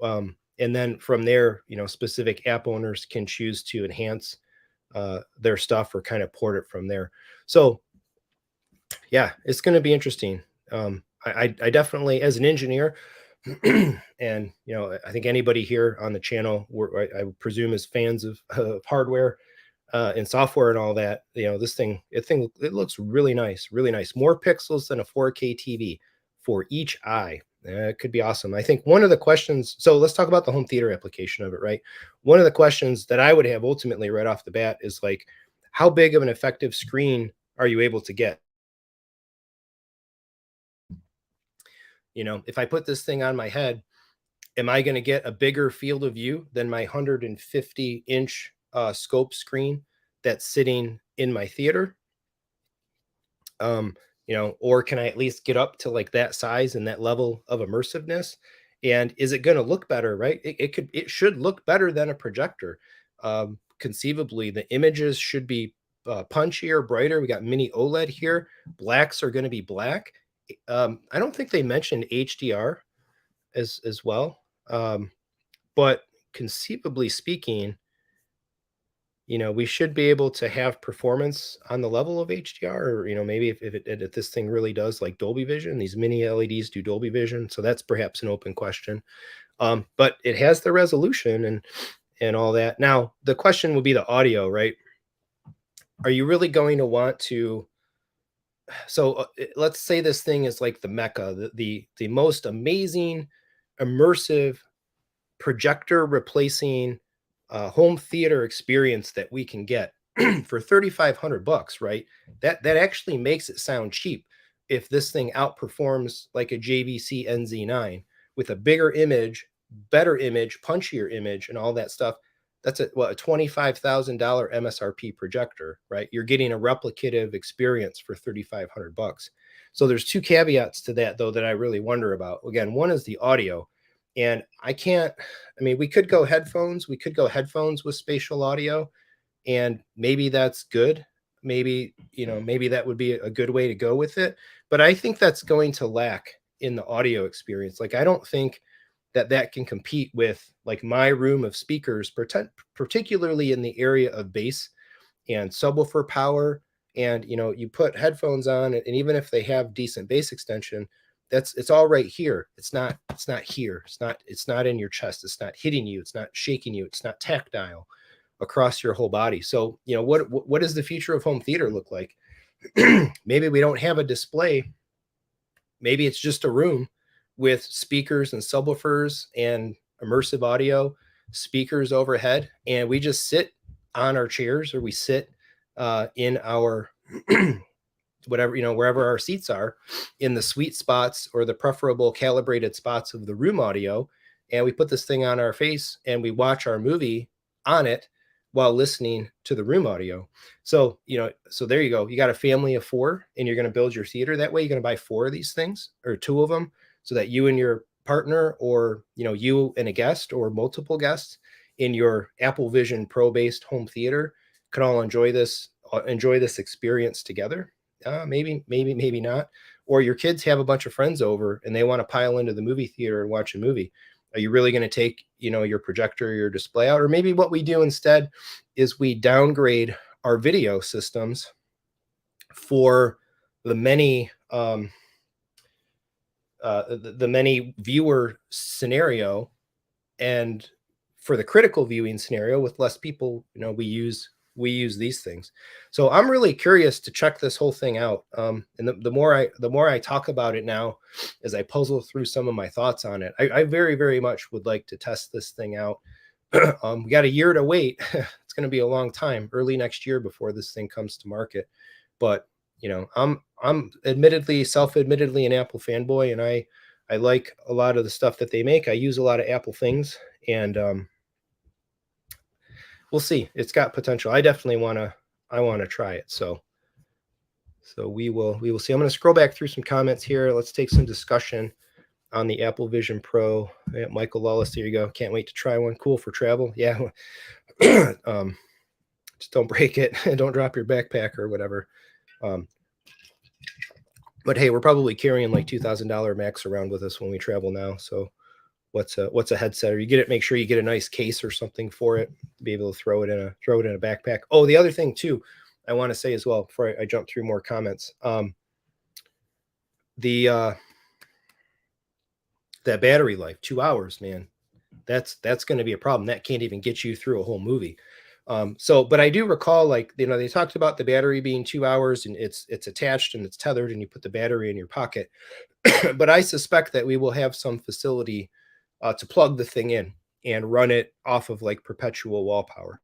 And then from there, specific app owners can choose to enhance their stuff or kind of port it from there. So yeah, it's going to be interesting. I definitely, as an engineer, And, I think anybody here on the channel, I would presume is fans of hardware and software and all that, this thing, it looks really nice, really nice. More pixels than a 4K TV for each eye. It could be awesome. I think one of the questions, so let's talk about the home theater application of it, right? One of the questions that I would have ultimately right off the bat is like, how big of an effective screen are you able to get? If I put this thing on my head, am I going to get a bigger field of view than my 150-inch scope screen that's sitting in my theater? Or can I at least get up to like that size and that level of immersiveness? And is it going to look better, right? It should look better than a projector. Conceivably, the images should be punchier, brighter. We got mini OLED here. Blacks are going to be black. I don't think they mentioned HDR as well. But conceivably speaking, we should be able to have performance on the level of HDR, or, maybe if this thing really does like Dolby Vision, these mini LEDs do Dolby Vision. So that's perhaps an open question. But it has the resolution and all that. Now, the question will be the audio, right? Are you really going to want to? So let's say this thing is like the Mecca, the most amazing, immersive projector replacing home theater experience that we can get for $3,500, right? That actually makes it sound cheap. If this thing outperforms like a JVC NZ9 with a bigger image, better image, punchier image, and all that stuff, that's a $25,000 MSRP projector, right? You're getting a replicative experience for $3,500. So there's two caveats to that, though, that I really wonder about. Again, one is the audio. And we could go headphones. We could go headphones with spatial audio, and maybe that's good. Maybe that would be a good way to go with it. But I think that's going to lack in the audio experience. Like, I don't think that can compete with like my room of speakers, particularly in the area of bass and subwoofer power. And, you put headphones on, and even if they have decent bass extension, it's all right here. It's not here. It's not in your chest. It's not hitting you. It's not shaking you. It's not tactile across your whole body. So, what does the future of home theater look like? Maybe we don't have a display. Maybe it's just a room with speakers and subwoofers and immersive audio, speakers overhead, and we just sit on our chairs, or we sit in our whatever, wherever our seats are, in the sweet spots or the preferable calibrated spots of the room audio. And we put this thing on our face and we watch our movie on it while listening to the room audio. So, so there you go. You got a family of 4 and you're going to build your theater that way. You're going to buy 4 of these things or 2 of them, so that you and your partner, or, you and a guest or multiple guests in your Apple Vision Pro based home theater can all enjoy this experience together. Maybe not. Or your kids have a bunch of friends over and they want to pile into the movie theater and watch a movie. Are you really going to take, your projector, your display out? Or maybe what we do instead is we downgrade our video systems for the many viewer scenario, and for the critical viewing scenario with less people, we use these things. So I'm really curious to check this whole thing out. And the more I talk about it now, as I puzzle through some of my thoughts on it, I very, very much would like to test this thing out. We got a year to wait. It's going to be a long time, early next year, before this thing comes to market. But I'm self-admittedly an Apple fanboy, and I like a lot of the stuff that they make. I use a lot of Apple things, and we'll see. It's got potential. I definitely want to try it. So we will see. I'm going to scroll back through some comments here. Let's take some discussion on the Apple Vision Pro. Yeah, Michael Lawless, there you go. Can't wait to try one. Cool for travel. Yeah. Just don't break it. Don't drop your backpack or whatever. But hey, we're probably carrying like $2,000 Macs around with us when we travel now. So what's a headset? Or make sure you get a nice case or something for it to be able to throw it in a backpack. Oh, the other thing too, I want to say as well, before I jump through more comments, that battery life, 2 hours, man, that's going to be a problem. That can't even get you through a whole movie. But I do recall, like, they talked about the battery being 2 hours, and it's attached and it's tethered, and you put the battery in your pocket. But I suspect that we will have some facility to plug the thing in and run it off of like perpetual wall power.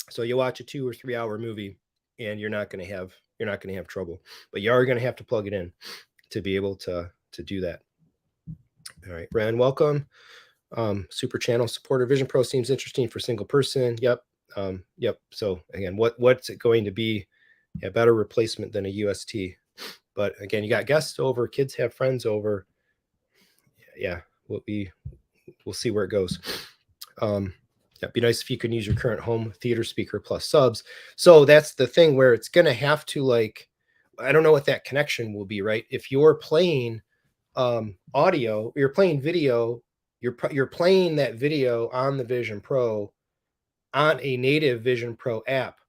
So you watch a 2 or 3 hour movie, and you're not going to have trouble, but you are going to have to plug it in to be able to do that. All right, Ren, welcome. Super channel supporter. Vision Pro seems interesting for single person. Yep. Yep. So again, what's it going to be? A better replacement than a UST. But again, you got guests over, kids have friends over. Yeah, we'll see where it goes. It'd be nice if you could use your current home theater speaker plus subs. So that's the thing where it's going to have to, like, I don't know what that connection will be, right? If you're playing audio, you're playing video, you're playing that video on the Vision Pro on a native Vision Pro app,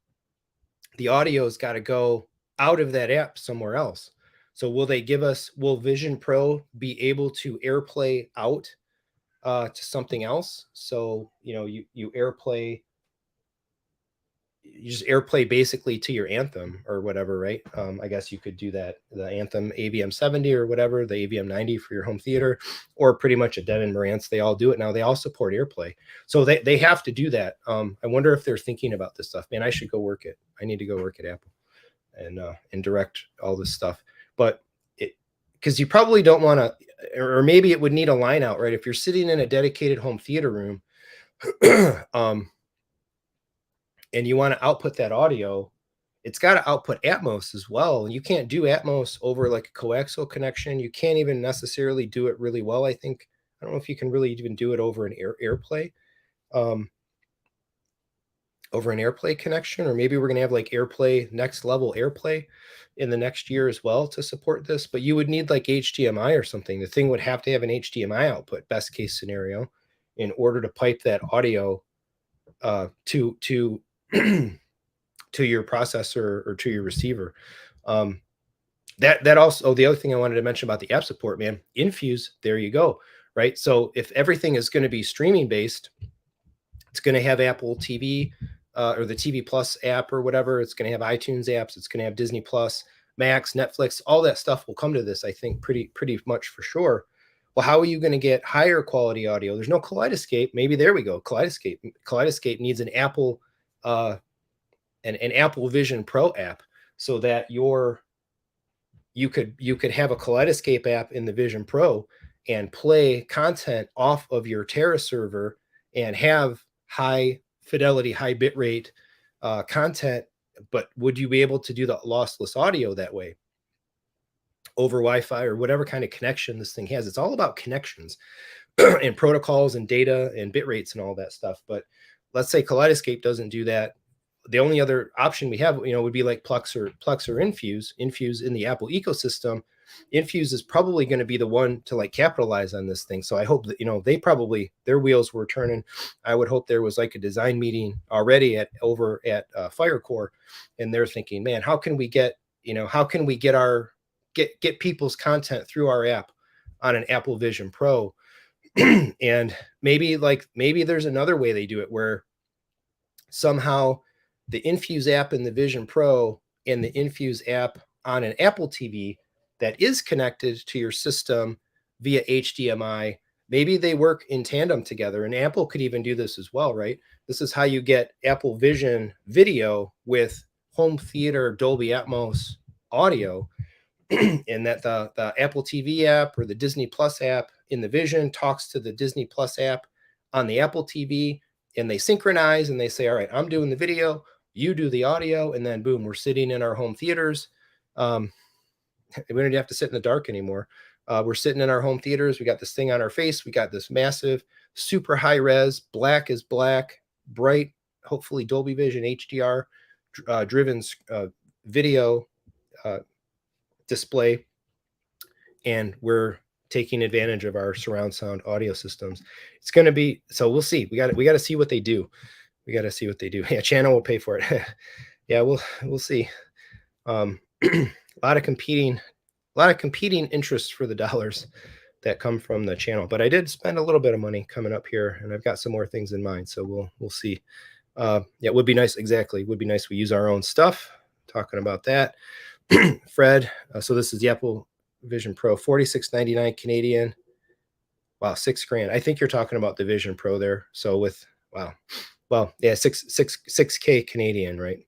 the audio's got to go out of that app somewhere else. So will Vision Pro be able to AirPlay out to something else? So, you just AirPlay basically to your Anthem or whatever, right? I guess you could do that, the Anthem AVM 70 or whatever, the AVM 90 for your home theater, or pretty much a Denon Marantz. They all do it now. They all support AirPlay. So they have to do that. I wonder if they're thinking about this stuff. Man, I should go work it. I need to go work at Apple and direct all this stuff. But because you probably don't want to, or maybe it would need a line out, right? If you're sitting in a dedicated home theater room, and you want to output that audio, it's got to output Atmos as well. You can't do Atmos over like a coaxial connection. You can't even necessarily do it really well. I don't know if you can really even do it over an AirPlay, over an AirPlay connection, or maybe we're going to have like AirPlay, next level AirPlay in the next year as well to support this. But you would need like HDMI or something. The thing would have to have an HDMI output, best case scenario, in order to pipe that audio to to your processor or to your receiver. That also, the other thing I wanted to mention about the app support, man, Infuse, there you go, right? So if everything is going to be streaming based, it's going to have Apple TV or the TV Plus app or whatever. It's going to have iTunes apps. It's going to have Disney Plus, Max, Netflix, all that stuff will come to this, I think, pretty much for sure. Well, how are you going to get higher quality audio? There's no Kaleidescape. Maybe there we go. Kaleidescape needs an Apple an Apple Vision Pro app, so that you could have a Kaleidescape app in the Vision Pro and play content off of your Terra server and have high fidelity, high bitrate content. But would you be able to do the lossless audio that way over Wi-Fi or whatever kind of connection this thing has? It's all about connections and protocols and data and bit rates and all that stuff. But let's say Kaleidescape doesn't do that. The only other option we have, would be like Plex or Infuse in the Apple ecosystem. Infuse is probably going to be the one to like capitalize on this thing. So I hope that, their wheels were turning. I would hope there was like a design meeting already over at Firecore, and they're thinking, man, how can we get people's content through our app on an Apple Vision Pro? And maybe there's another way they do it, where somehow the Infuse app in the Vision Pro and the Infuse app on an Apple TV that is connected to your system via HDMI, maybe they work in tandem together. And Apple could even do this as well, right? This is how you get Apple Vision video with home theater Dolby Atmos audio, and that the Apple TV app or the Disney Plus app in the Vision talks to the Disney Plus app on the Apple TV, and they synchronize and they say, all right, I'm doing the video, you do the audio, and then boom, we're sitting in our home theaters. We don't have to sit in the dark anymore. We're sitting in our home theaters. We got this thing on our face. We got this massive, super high res, black is black, bright, hopefully Dolby Vision HDR driven video display. And we're taking advantage of our surround sound audio systems. It's going to be, so we'll see. We got to see what they do. Yeah, channel will pay for it. Yeah, we'll see. A lot of competing lot of competing interests for the dollars that come from the channel. But I did spend a little bit of money coming up here, and I've got some more things in mind. So we'll see. Yeah, it would be nice. Exactly, it would be nice. We use our own stuff. Talking about that, Fred. So this is the Apple Vision Pro, $46.99 Canadian. Wow, $6,000. I think you're talking about the Vision Pro there. So with wow, well, yeah, 6K Canadian, right?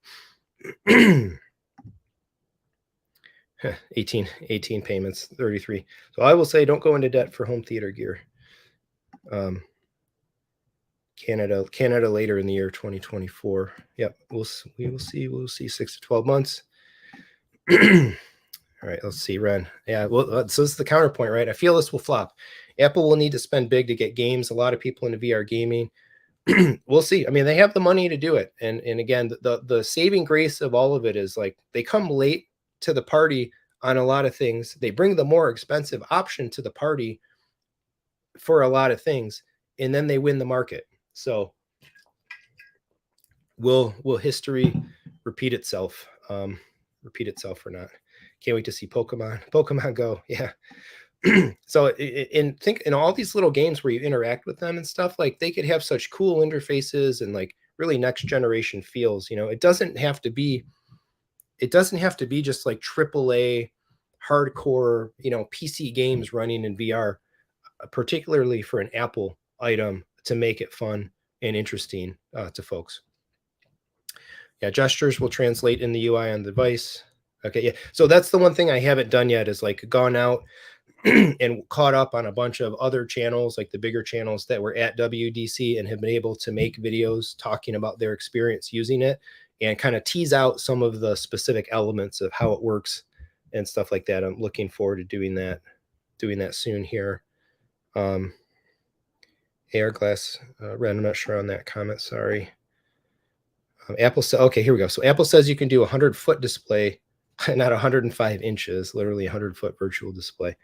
18 payments, 33. So I will say, don't go into debt for home theater gear. Canada later in the year 2024. Yep, we will see. We'll see 6 to 12 months. All right, let's see, Ren. Yeah, well, so this is the counterpoint, right? I feel this will flop. Apple will need to spend big to get games. A lot of people into VR gaming. We'll see. I mean, they have the money to do it. And again, the saving grace of all of it is like they come late to the party on a lot of things. They bring the more expensive option to the party for a lot of things, and then they win the market. So will history repeat itself? Repeat itself or not? Can't wait to see Pokemon Go. Yeah. So think in all these little games where you interact with them and stuff, like they could have such cool interfaces and like really next generation feels. It doesn't have to be just like AAA hardcore, PC games running in VR, particularly for an Apple item, to make it fun and interesting to folks. Yeah, gestures will translate in the UI on the device. Okay, yeah. So that's the one thing I haven't done yet, is like gone out and caught up on a bunch of other channels, like the bigger channels that were at WWDC and have been able to make videos talking about their experience using it and kind of tease out some of the specific elements of how it works and stuff like that. I'm looking forward to doing that soon here. AR glass, Ren, I'm not sure on that comment. Sorry. Apple said, okay, here we go. So Apple says you can do a 100-foot display, not 105 inches, literally 100-foot virtual display.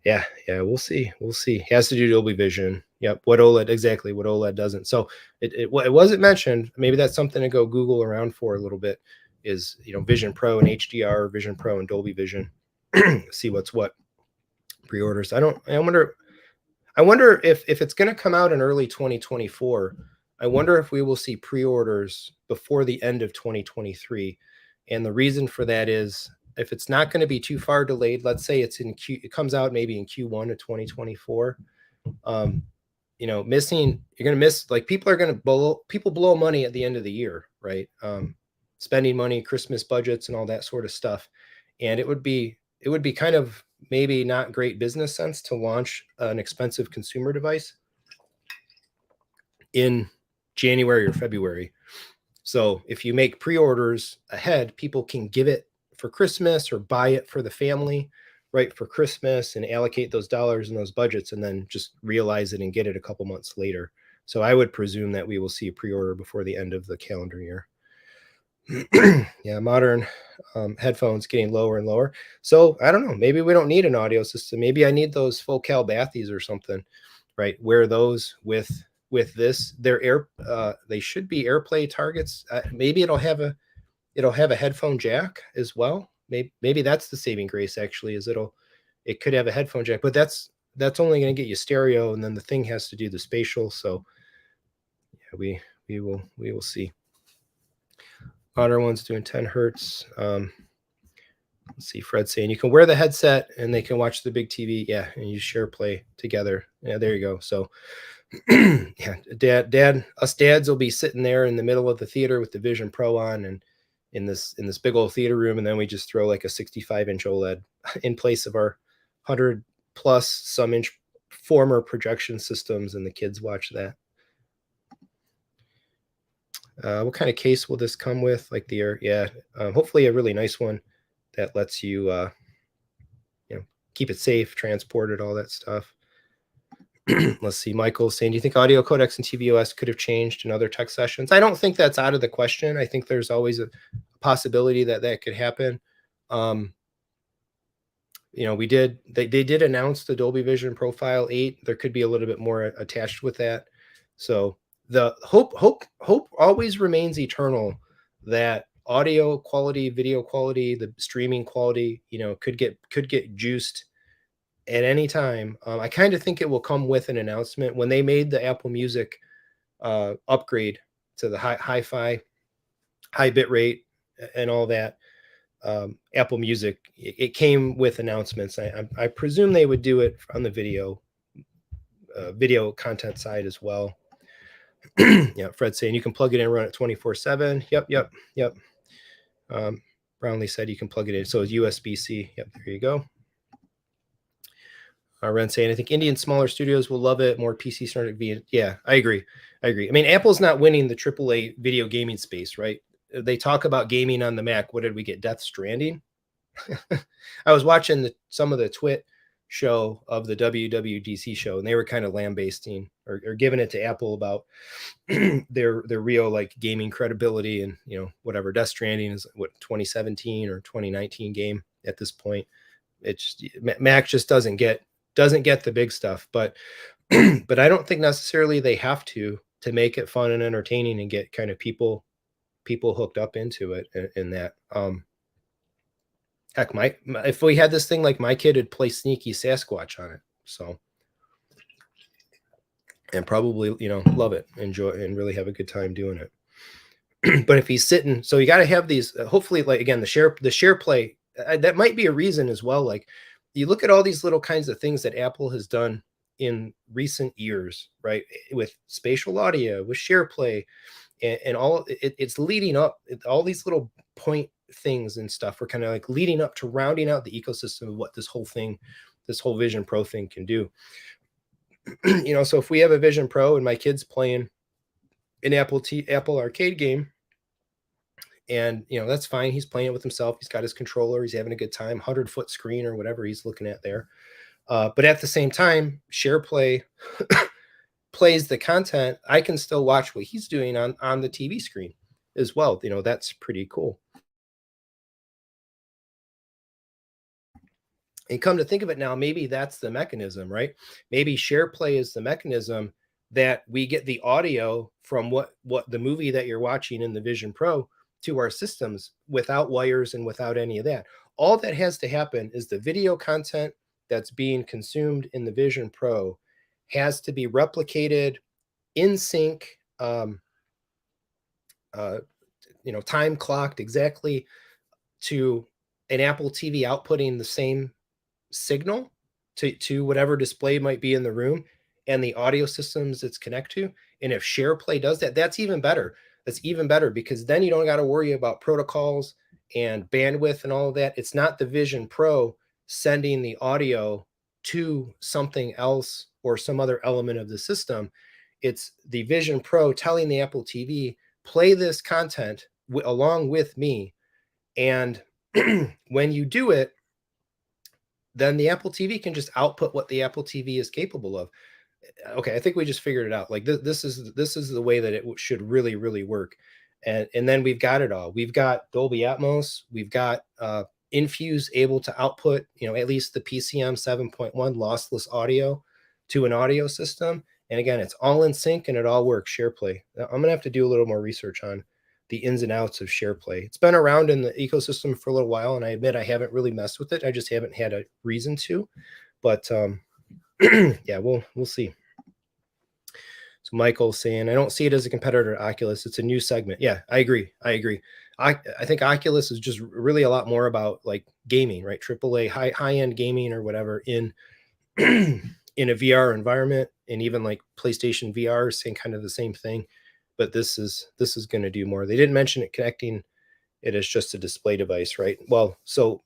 Yeah, we'll see. It has to do Dolby Vision. Yep, what OLED doesn't. So it wasn't mentioned. Maybe that's something to go Google around for a little bit, is Vision Pro and HDR, Vision Pro and Dolby Vision. See what's what. Pre-orders. I wonder if it's going to come out in early 2024. I wonder if we will see pre-orders before the end of 2023. And the reason for that is, if it's not going to be too far delayed, let's say it comes out maybe in Q1 of 2024. You're going to miss, like, people blow money at the end of the year, right? Spending money, Christmas budgets and all that sort of stuff. And it would be kind of maybe not great business sense to launch an expensive consumer device in January or February. So if you make pre-orders ahead, people can give it for Christmas or buy it for the family, right, for Christmas, and allocate those dollars and those budgets, and then just realize it and get it a couple months later. So I would presume that we will see a pre-order before the end of the calendar year. Yeah, modern headphones getting lower and lower. So I don't know, maybe we don't need an audio system. Maybe I need those Focal Bathies or something, right? Wear those with this. They should be AirPlay targets. Maybe it'll have a headphone jack as well. Maybe that's the saving grace, actually, is it could have a headphone jack, but that's only going to get you stereo, and then the thing has to do the spatial. So yeah, we will see. Modern one's doing 10 hertz. Let's see, Fred saying you can wear the headset and they can watch the big TV. Yeah, and you share play together. Yeah, there you go. So yeah, us dads will be sitting there in the middle of the theater with the Vision Pro on, and in this big old theater room, and then we just throw like a 65-inch OLED in place of our 100+ some inch former projection systems, and the kids watch that. What kind of case will this come with? Like the Air? Yeah, hopefully a really nice one that lets you, keep it safe, transport it, all that stuff. Let's see. Michael's saying, do you think audio codecs and tvOS could have changed in other tech sessions? I don't think that's out of the question. I think there's always a possibility that could happen. They did announce the Dolby Vision Profile 8. There could be a little bit more attached with that. So the hope always remains eternal that audio quality, video quality, the streaming quality, could get juiced at any time. I kind of think it will come with an announcement when they made the Apple Music upgrade to the hi-fi, high bit rate, and all that. Apple Music, it came with announcements. I presume they would do it on the video content side as well. Yeah, Fred's saying you can plug it in and run it 24/7. Yep. Brownlee said you can plug it in. So it's USB-C. Yep, there you go. Ren saying, I think Indian smaller studios will love it. More PC centric. Yeah, I agree. I mean, Apple's not winning the AAA video gaming space, right? They talk about gaming on the Mac. What did we get? Death Stranding. I was watching some of the Twit show of the WWDC show, and they were kind of lambasting or giving it to Apple about their real like gaming credibility, and whatever. Death Stranding is what, 2017 or 2019 game at this point. It's Mac just doesn't get the big stuff, but but I don't think necessarily they have to make it fun and entertaining and get kind of people hooked up into it in that. Heck, if we had this thing, like, my kid would play Sneaky Sasquatch on it. So, and probably, love it, enjoy, and really have a good time doing it. But if he's sitting, so you got to have these, hopefully, like, again, the share play, that might be a reason as well. Like, you look at all these little kinds of things that Apple has done in recent years, right? With spatial audio, with share play, and all it's leading up, all these little point things and stuff were kind of like leading up to rounding out the ecosystem of what this whole Vision Pro thing can do. So if we have a Vision Pro and my kid's playing an Apple Arcade game, and that's fine, he's playing it with himself, he's got his controller, he's having a good time, 100-foot screen or whatever he's looking at there, but at the same time, share play plays the content, I can still watch what he's doing on the TV screen as well. That's pretty cool. And come to think of it now, maybe that's the mechanism, right? Maybe share play is the mechanism that we get the audio from what the movie that you're watching in the Vision Pro to our systems without wires and without any of that. All that has to happen is the video content that's being consumed in the Vision Pro has to be replicated in sync, time clocked exactly to an Apple TV outputting the same signal to whatever display might be in the room and the audio systems it's connected to. And if SharePlay does that, that's even better. That's even better, because then you don't got to worry about protocols and bandwidth and all of that. It's not the Vision Pro sending the audio to something else or some other element of the system. It's the Vision Pro telling the Apple TV, play this content along with me. And when you do it, then the Apple TV can just output what the Apple TV is capable of. Okay, I think we just figured it out. Like, this is the way that it should really, really work. And then we've got it all. We've got Dolby Atmos. We've got Infuse able to output, at least the PCM 7.1 lossless audio to an audio system. And again, it's all in sync and it all works. SharePlay. I'm going to have to do a little more research on the ins and outs of SharePlay. It's been around in the ecosystem for a little while, and I admit I haven't really messed with it. I just haven't had a reason to. But yeah, we'll see. So Michael's saying, I don't see it as a competitor to Oculus. It's a new segment. Yeah, I agree. I think Oculus is just really a lot more about like gaming, right? AAA high-end gaming or whatever in in a VR environment, and even like PlayStation VR is saying kind of the same thing. But this is going to do more. They didn't mention it connecting it as just a display device, right? Well, so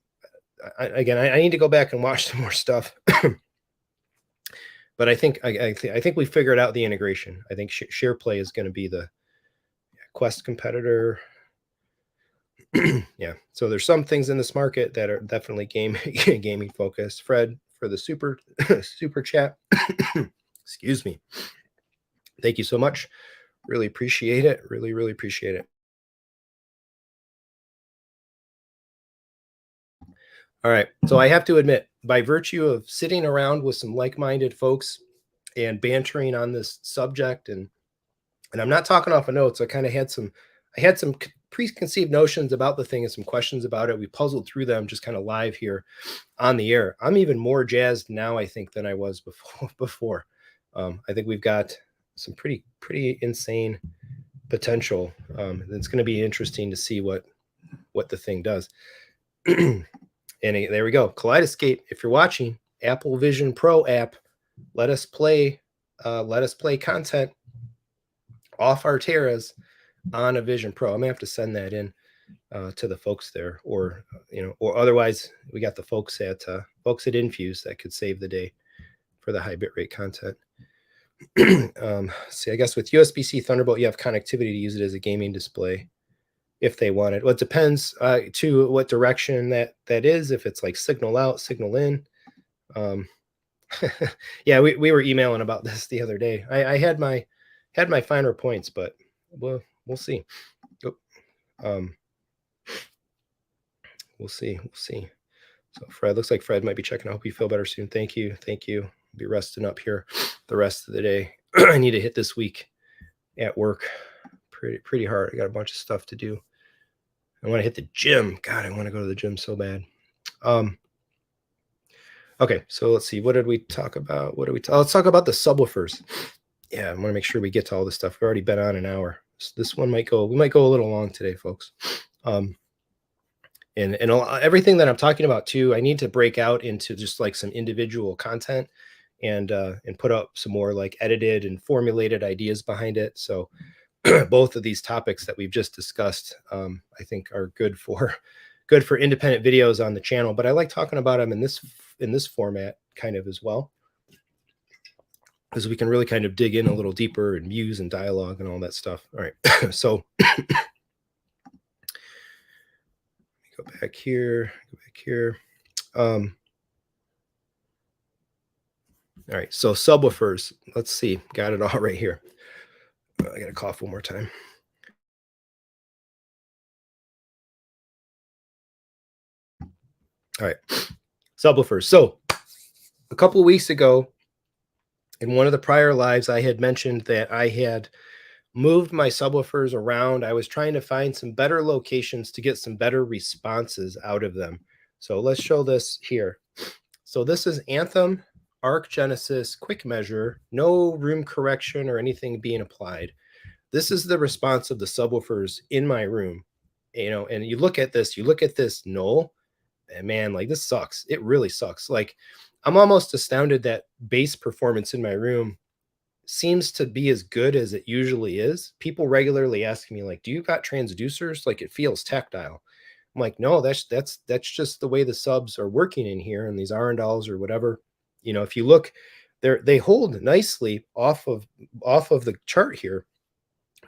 I need to go back and watch some more stuff. But I think we figured out the integration. I think SharePlay is going to be the Quest competitor. Yeah. So there's some things in this market that are definitely gaming focused. Fred, for the super chat. Excuse me. Thank you so much. Really appreciate it. Really, really appreciate it. All right. So I have to admit, by virtue of sitting around with some like-minded folks and bantering on this subject, and I'm not talking off of notes, I had some preconceived notions about the thing and some questions about it. We puzzled through them just kind of live here on the air. I'm even more jazzed now, I think, than I was before. I think we've got some pretty insane potential. It's going to be interesting to see what the thing does. And there we go. Kaleidescape. If you're watching, Apple Vision Pro app, let us play content off our Terras on a Vision Pro. I'm gonna have to send that in to the folks there, or otherwise we got the folks at Infuse that could save the day for the high bitrate content. See, I guess with USB-C Thunderbolt, you have connectivity to use it as a gaming display if they want it. Well, it depends to what direction that is. If it's like signal out, signal in. Yeah, we were emailing about this the other day. I had my finer points, but we'll see. We'll see. So Fred, looks like Fred might be checking. I hope you feel better soon. Thank you. I'll be resting up here the rest of the day. I need to hit this week at work pretty hard. I got a bunch of stuff to do. I want to hit the gym. God, I want to go to the gym so bad. Okay, so let's see. What did we talk about? Let's talk about the subwoofers. Yeah, I want to make sure we get to all this stuff. We've already been on an hour. So this one we might go a little long today, folks. And everything that I'm talking about too, I need to break out into just like some individual content and put up some more like edited and formulated ideas behind it. So both of these topics that we've just discussed, I think are good for independent videos on the channel, but I like talking about them in this format kind of as well, because we can really kind of dig in a little deeper and views and dialogue and all that stuff. All right. So go back here. All right. So subwoofers, let's see. Got it all right here. I got to cough one more time. All right. Subwoofers. So a couple of weeks ago, in one of the prior lives, I had mentioned that I had moved my subwoofers around. I was trying to find some better locations to get some better responses out of them. So let's show this here. So this is Anthem Arc Genesis Quick Measure, no room correction or anything being applied. This is the response of the subwoofers in my room. And you look at this null, and man, like this sucks. It really sucks. Like I'm almost astounded that bass performance in my room seems to be as good as it usually is. People regularly ask me like, do you got transducers? Like it feels tactile. I'm like, no, that's just the way the subs are working in here, and these Arendals or whatever. If you look, they hold nicely off of the chart here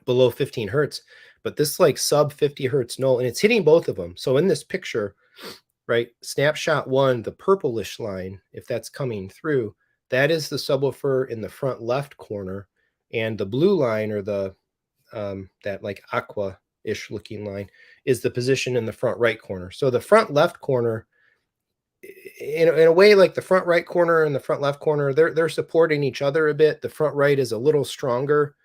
below 15 hertz, but this like sub 50 hertz null, and it's hitting both of them. So in this picture, right, snapshot one, the purplish line, if that's coming through, that is the subwoofer in the front left corner, and the blue line, or the that like aqua-ish looking line, is the position in the front right corner. So the front left corner, in a way, like the front right corner and the front left corner, they're supporting each other a bit. The front right is a little stronger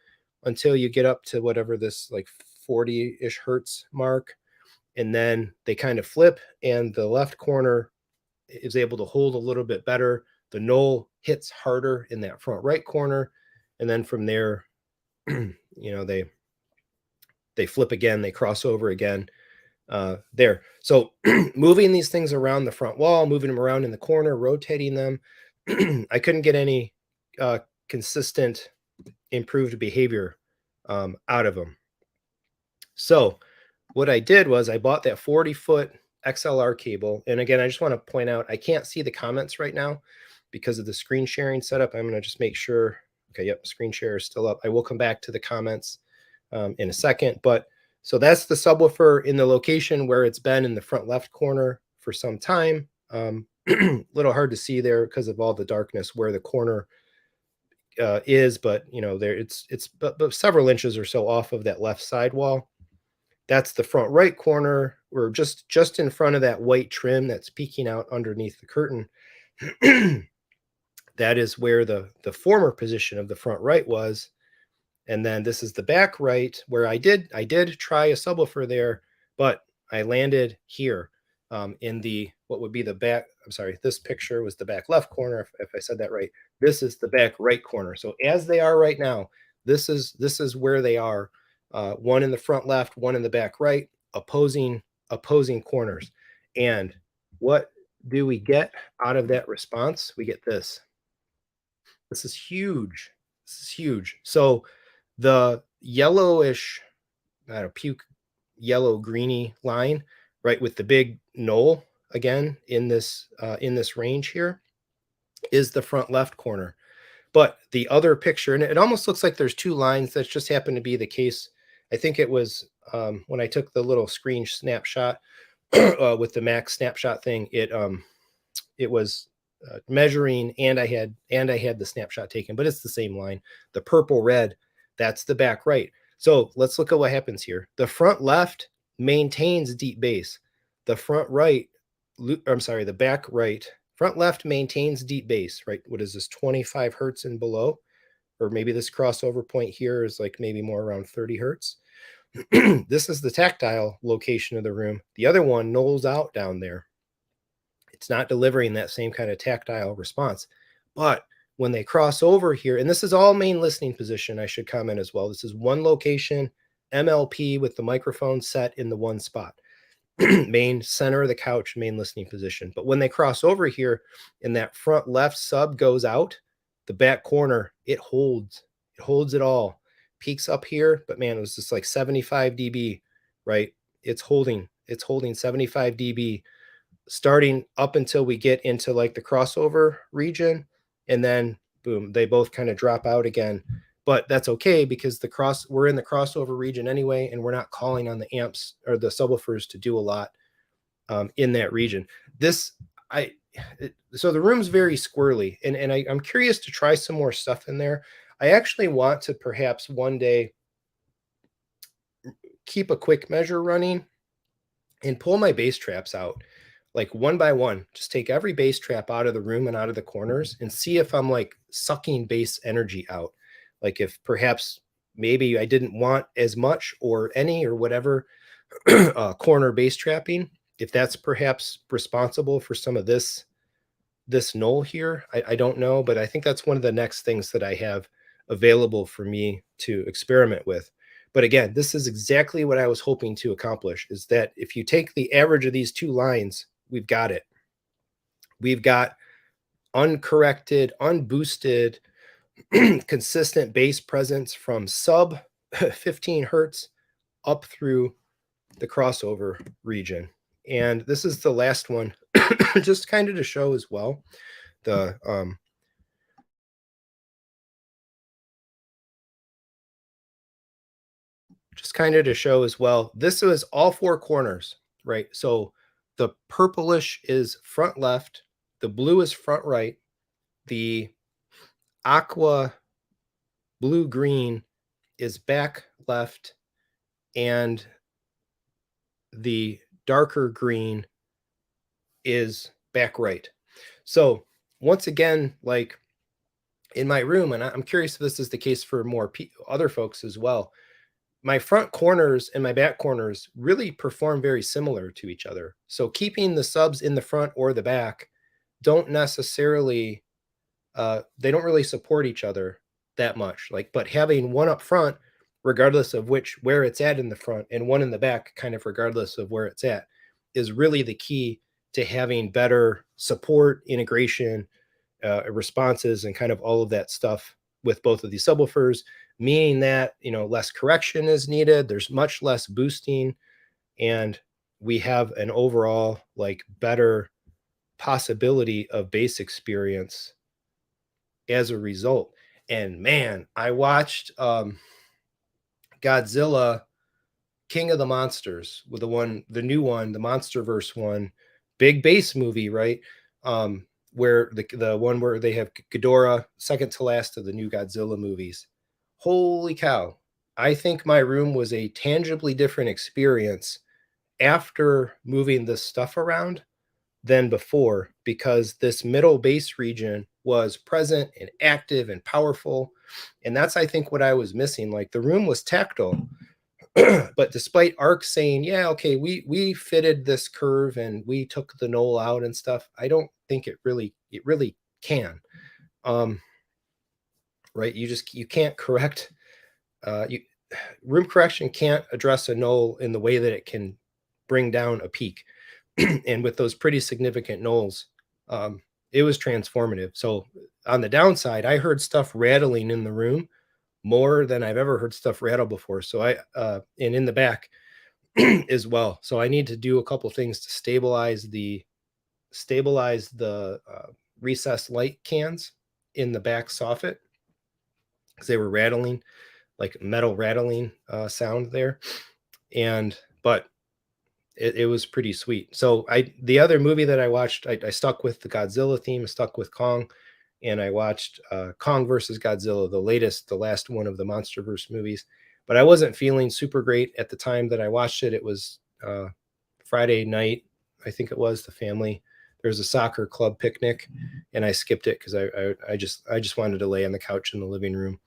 until you get up to whatever this like 40-ish hertz mark, and then they kind of flip, and the left corner is able to hold a little bit better. The null hits harder in that front right corner, and then from there, they flip again, they cross over again there. So moving these things around the front wall, moving them around in the corner, rotating them, I couldn't get any consistent improved behavior out of them. So what I did was I bought that 40-foot XLR cable. And again, I just want to point out, I can't see the comments right now because of the screen sharing setup. I'm going to just make sure. Okay, yep, screen share is still up. I will come back to the comments in a second. But so that's the subwoofer in the location where it's been in the front left corner for some time. Little hard to see there because of all the darkness where the corner is, but there it's but several inches or so off of that left side wall. That's the front right corner. We're just in front of that white trim that's peeking out underneath the curtain. That is where the former position of the front right was. And then this is the back right, where I did try a subwoofer there, but I landed here in the what would be the back. I'm sorry, this picture was the back left corner, if I said that right. This is the back right corner. So as they are right now, this is where they are. One in the front left, one in the back right, opposing corners. And what do we get out of that response? We get this. This is huge. This is huge. So the yellowish, I don't know, puke yellow greeny line, right, with the big knoll again in this range here, is the front left corner. But the other picture, and it almost looks like there's two lines. That just happened to be the case. I think it was when I took the little screen snapshot with the max snapshot thing. It was measuring, and I had the snapshot taken, but it's the same line. The purple red, that's the back right. So let's look at what happens here. The front left maintains deep bass. The front right, I'm sorry, the back right, front left maintains deep bass, right? What is this, 25 hertz and below? Or maybe this crossover point here is like maybe more around 30 hertz. This is the tactile location of the room. The other one knolls out down there. It's not delivering that same kind of tactile response. But when they cross over here, and this is all main listening position, I should comment as well. This is one location, MLP with the microphone set in the one spot. Main center of the couch, main listening position. But when they cross over here and that front left sub goes out, the back corner, it holds it all. Peaks up here, but man, it was just like 75 dB, right? It's holding 75 dB starting up until we get into like the crossover region, and then boom, they both kind of drop out again. But that's okay because we're in the crossover region anyway, and we're not calling on the amps or the subwoofers to do a lot in that region. So the room's very squirrely, and I'm curious to try some more stuff in there. I actually want to perhaps one day keep a quick measure running and pull my bass traps out, like one by one. Just take every bass trap out of the room and out of the corners and see if I'm like sucking bass energy out. Like if perhaps maybe I didn't want as much or any or whatever corner bass trapping, if that's perhaps responsible for some of this null here. I don't know, but I think that's one of the next things that I have available for me to experiment with. But again, this is exactly what I was hoping to accomplish, is that if you take the average of these two lines, we've got it. We've got uncorrected, unboosted, consistent bass presence from sub 15 hertz up through the crossover region. And this is the last one, just kind of to show as well the this was all four corners, right? So the purplish is front left, the blue is front right, the aqua blue green is back left, and the darker green is back right. So once again, like in my room, and I'm curious if this is the case for more other folks as well, my front corners and my back corners really perform very similar to each other. So keeping the subs in the front or the back don't necessarily, they don't really support each other that much. Like, but having one up front, regardless of where it's at in the front, and one in the back, kind of regardless of where it's at, is really the key to having better support, integration, responses, and kind of all of that stuff with both of these subwoofers, meaning that, less correction is needed. There's much less boosting, and we have an overall like better possibility of bass experience as a result. And man, I watched Godzilla King of the Monsters with the new one, the Monsterverse one, big bass movie, right? Where the one where they have Ghidorah, second to last of the new Godzilla movies. Holy cow. I think my room was a tangibly different experience after moving this stuff around than before, because this middle bass region was present and active and powerful. And that's, I think, what I was missing. Like the room was tactile, but despite ARC saying, yeah, okay, we fitted this curve and we took the knoll out and stuff, I don't think it really can. Right? You can't correct room correction can't address a knoll in the way that it can bring down a peak. And with those pretty significant knolls, it was transformative. So on the downside, I heard stuff rattling in the room more than I've ever heard stuff rattle before. So and in the back as well. So I need to do a couple things to stabilize the recessed light cans in the back soffit, because they were rattling, like metal rattling sound there. But it was pretty sweet. So the other movie that I watched, I stuck with the Godzilla theme, stuck with Kong, and I watched Kong versus Godzilla, the last one of the MonsterVerse movies. But I wasn't feeling super great at the time that I watched it. It was Friday night, I think it was. The family, there was a soccer club picnic, and I skipped it because I just wanted to lay on the couch in the living room.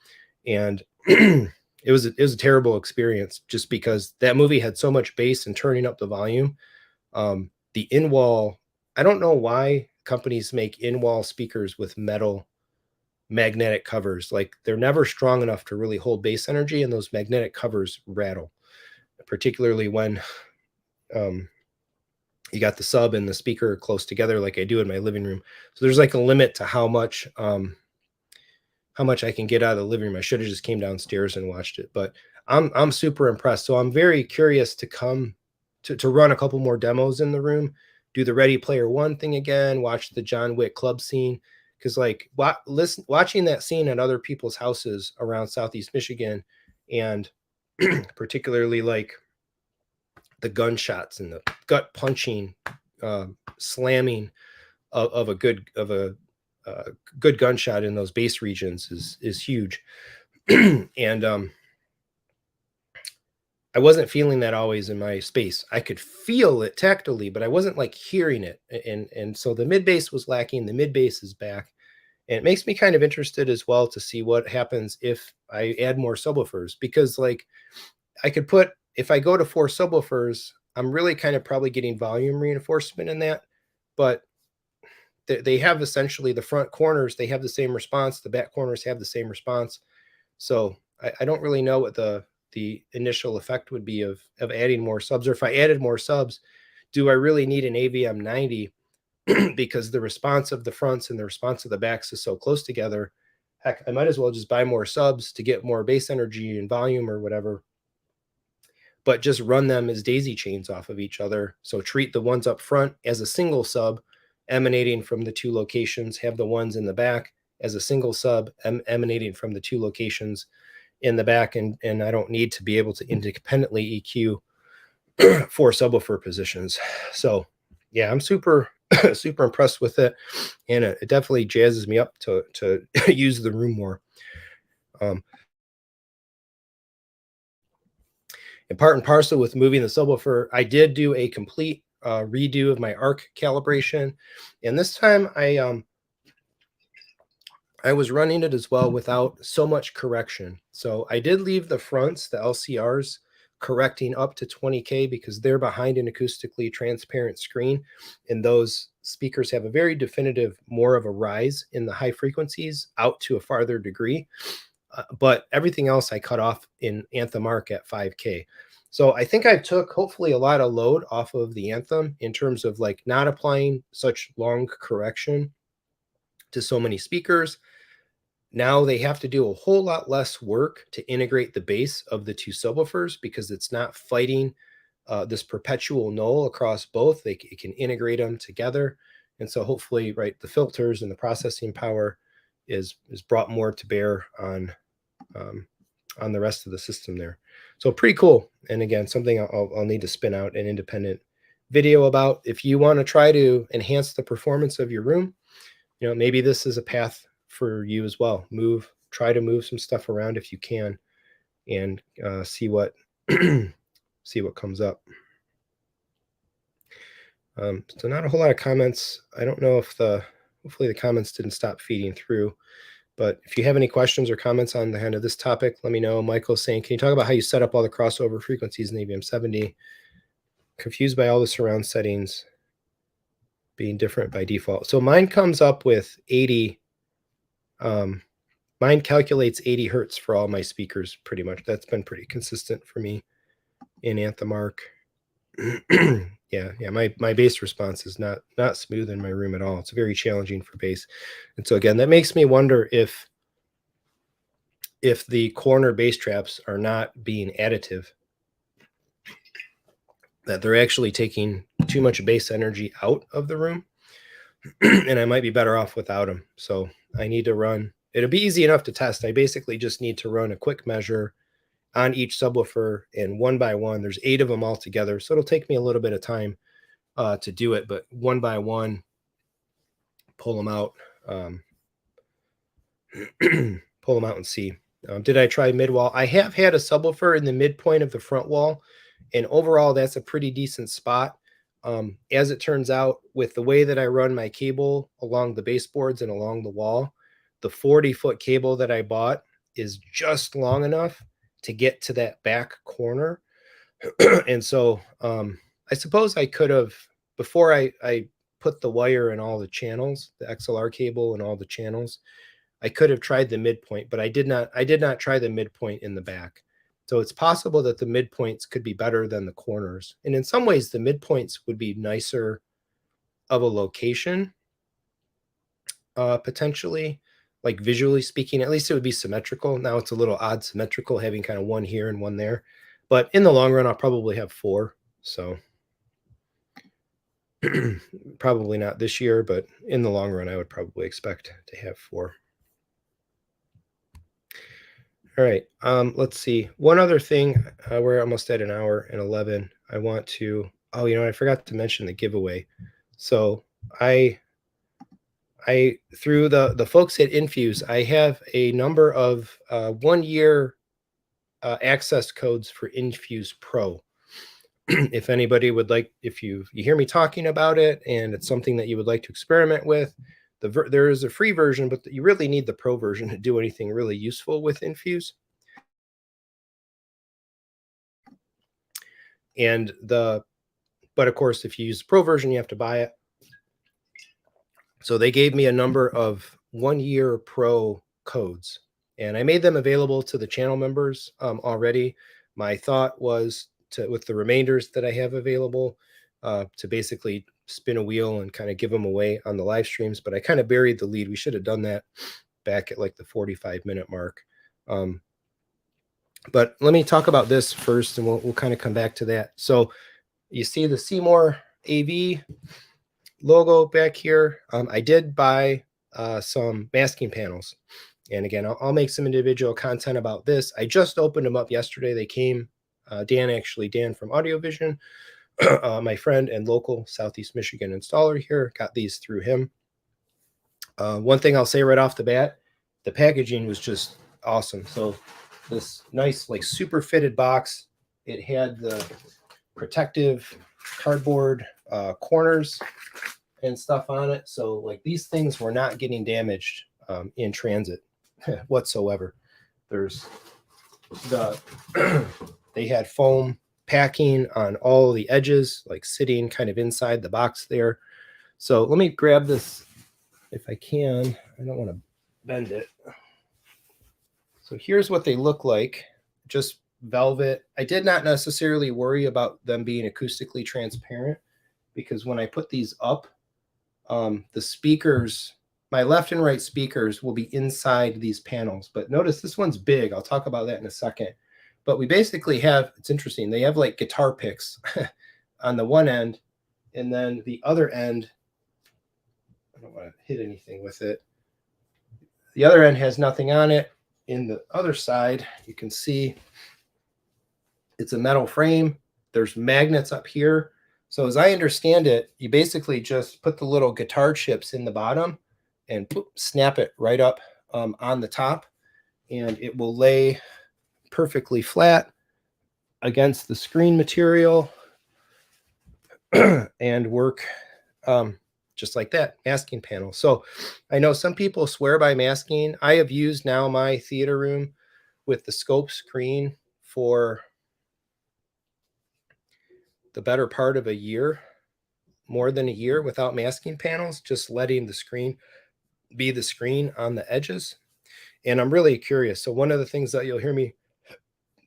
And it was a terrible experience, just because that movie had so much bass and turning up the volume. The in-wall, I don't know why companies make in-wall speakers with metal magnetic covers. Like they're never strong enough to really hold bass energy, and those magnetic covers rattle, particularly when you got the sub and the speaker close together like I do in my living room. So there's like a limit to how much I can get out of the living room. I should have just came downstairs and watched it, but I'm super impressed. So I'm very curious to come to run a couple more demos in the room, do the Ready Player One thing again, watch the John Wick club scene. Because like watching that scene at other people's houses around Southeast Michigan, and particularly like the gunshots and the gut punching, slamming of a good gunshot in those bass regions is huge. And I wasn't feeling that always in my space. I could feel it tactily, but I wasn't like hearing it. And so the mid bass was lacking. The mid bass is back. And it makes me kind of interested as well to see what happens if I add more subwoofers, because like if I go to 4 subwoofers, I'm really kind of probably getting volume reinforcement in that, but they have essentially the front corners, they have the same response. The back corners have the same response. So I don't really know what the initial effect would be of adding more subs, or if I added more subs, do I really need an AVM 90? Because the response of the fronts and the response of the backs is so close together. Heck, I might as well just buy more subs to get more bass energy and volume or whatever, but just run them as daisy chains off of each other. So treat the ones up front as a single sub emanating from the 2 locations, have the ones in the back as a single sub emanating from the 2 locations in the back, and I don't need to be able to independently EQ 4 subwoofer positions. So yeah, I'm super impressed with it, and it definitely jazzes me up to use the room more. And part and parcel with moving the subwoofer, I did do a complete redo of my arc calibration, and this time I was running it as well without so much correction. So I did leave the fronts, the LCRs, correcting up to 20K, because they're behind an acoustically transparent screen, and those speakers have a very definitive, more of a rise in the high frequencies out to a farther degree. But everything else I cut off in Anthem Arc at 5K. So I think I took hopefully a lot of load off of the Anthem in terms of like not applying such long correction to so many speakers. Now they have to do a whole lot less work to integrate the bass of the 2 subwoofers, because it's not fighting this perpetual knoll across both. It can integrate them together. And so hopefully, right, the filters and the processing power is brought more to bear on the rest of the system there. So pretty cool. And again, something I'll need to spin out an independent video about. If you want to try to enhance the performance of your room, maybe this is a path for you as well. Try to move some stuff around if you can, and see what comes up. So not a whole lot of comments. I don't know if hopefully the comments didn't stop feeding through. But if you have any questions or comments on the end of this topic, let me know. Michael's saying, can you talk about how you set up all the crossover frequencies in AVM 70? Confused by all the surround settings being different by default. So mine comes up with 80. Mine calculates 80 hertz for all my speakers pretty much. That's been pretty consistent for me in Anthem Arc. yeah, my bass response is not smooth in my room at all. It's very challenging for bass. And so again, that makes me wonder if the corner bass traps are not being additive, that they're actually taking too much bass energy out of the room, and I might be better off without them. So I need to run. It'll be easy enough to test. I basically just need to run a quick measure on each subwoofer, and one by one, there's 8 of them all together. So it'll take me a little bit of time to do it, but one by one, pull them out, pull them out and see. Did I try mid wall? I have had a subwoofer in the midpoint of the front wall, and overall, that's a pretty decent spot. As it turns out, with the way that I run my cable along the baseboards and along the wall, the 40-foot cable that I bought is just long enough to get to that back corner. And so I suppose I could have, before I put the wire in all the channels, the XLR cable and all the channels, I could have tried the midpoint, but I did not try the midpoint in the back. So it's possible that the midpoints could be better than the corners. And in some ways, the midpoints would be nicer of a location, potentially, like visually speaking. At least it would be symmetrical. Now it's a little odd symmetrical, having kind of one here and one there. But in the long run, I'll probably have 4. So probably not this year, but in the long run, I would probably expect to have 4. All right, let's see. One other thing, we're almost at 1:11. I want to, I forgot to mention the giveaway. So I through the folks at Infuse, I have a number of 1-year access codes for Infuse Pro. If anybody would like, if you hear me talking about it and it's something that you would like to experiment with, there is a free version, but you really need the pro version to do anything really useful with Infuse. But of course, if you use the pro version, you have to buy it. So they gave me a number of 1-year pro codes, and I made them available to the channel members already. My thought was with the remainders that I have available, to basically spin a wheel and kind of give them away on the live streams, but I kind of buried the lead. We should have done that back at like the 45-minute mark. But let me talk about this first, and we'll kind of come back to that. So you see the Seymour AV logo back here. I did buy some masking panels. And again, I'll make some individual content about this. I just opened them up yesterday. They came, Dan from AudioVision, my friend and local Southeast Michigan installer here, got these through him. One thing I'll say right off the bat, the packaging was just awesome. So this nice, like, super fitted box. It had the protective cardboard corners and stuff on it. So like these things were not getting damaged in transit whatsoever. There's they had foam packing on all the edges, like sitting kind of inside the box there. So let me grab this if I can. I don't want to bend it. So here's what they look like. Just velvet. I did not necessarily worry about them being acoustically transparent, because when I put these up, the speakers, my left and right speakers, will be inside these panels. But notice this one's big. I'll talk about that in a second. But we basically have, it's interesting, they have like guitar picks on the one end, and then the other end, I don't want to hit anything with it. The other end has nothing on it. In the other side, you can see it's a metal frame. There's magnets up here. So as I understand it, you basically just put the little guitar chips in the bottom and snap it right up on the top, and it will lay perfectly flat against the screen material and work just like that, masking panel. So I know some people swear by masking. I have used now my theater room with the scope screen for the better part of a year, more than a year, without masking panels, just letting the screen be the screen on the edges. And I'm really curious. So one of the things that you'll hear me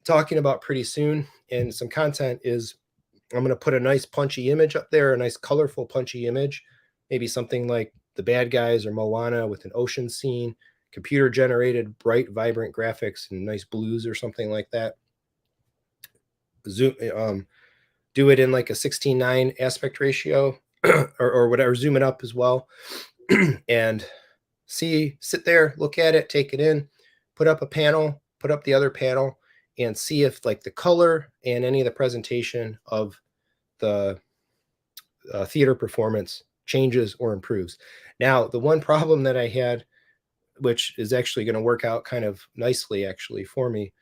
talking about pretty soon in some content is I'm going to put a nice punchy image up there, a nice colorful punchy image, maybe something like the bad guys or Moana with an ocean scene, computer generated bright vibrant graphics and nice blues or something like that. Zoom, do it in like a 16:9 aspect ratio or whatever, zoom it up as well. And sit there, look at it, take it in, put up a panel, put up the other panel, and see if like the color and any of the presentation of the theater performance changes or improves. Now, the one problem that I had, which is actually going to work out kind of nicely actually for me,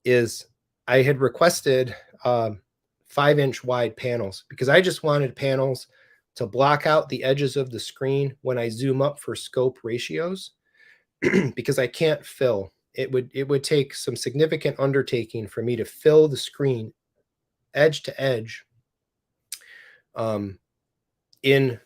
is I had requested 5-inch wide panels because I just wanted panels to block out the edges of the screen when I zoom up for scope ratios because I can't fill. It would take some significant undertaking for me to fill the screen edge to edge in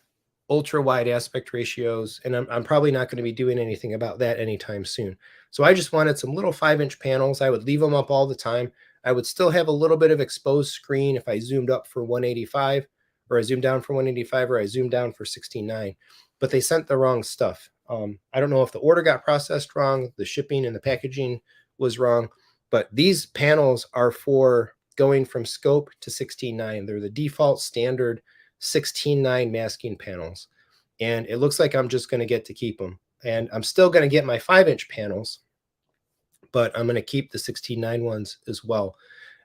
ultra wide aspect ratios, and I'm probably not going to be doing anything about that anytime soon. So I just wanted some little 5-inch panels. I would leave them up all the time. I would still have a little bit of exposed screen if I zoomed up for 185, or I zoomed down for 185, or I zoomed down for 16:9. But they sent the wrong stuff. I don't know if the order got processed wrong, the shipping and the packaging was wrong, but these panels are for going from scope to 16:9. They're the default standard 16:9 masking panels. And it looks like I'm just going to get to keep them. And I'm still going to get my 5-inch panels, but I'm going to keep the 16:9 ones as well.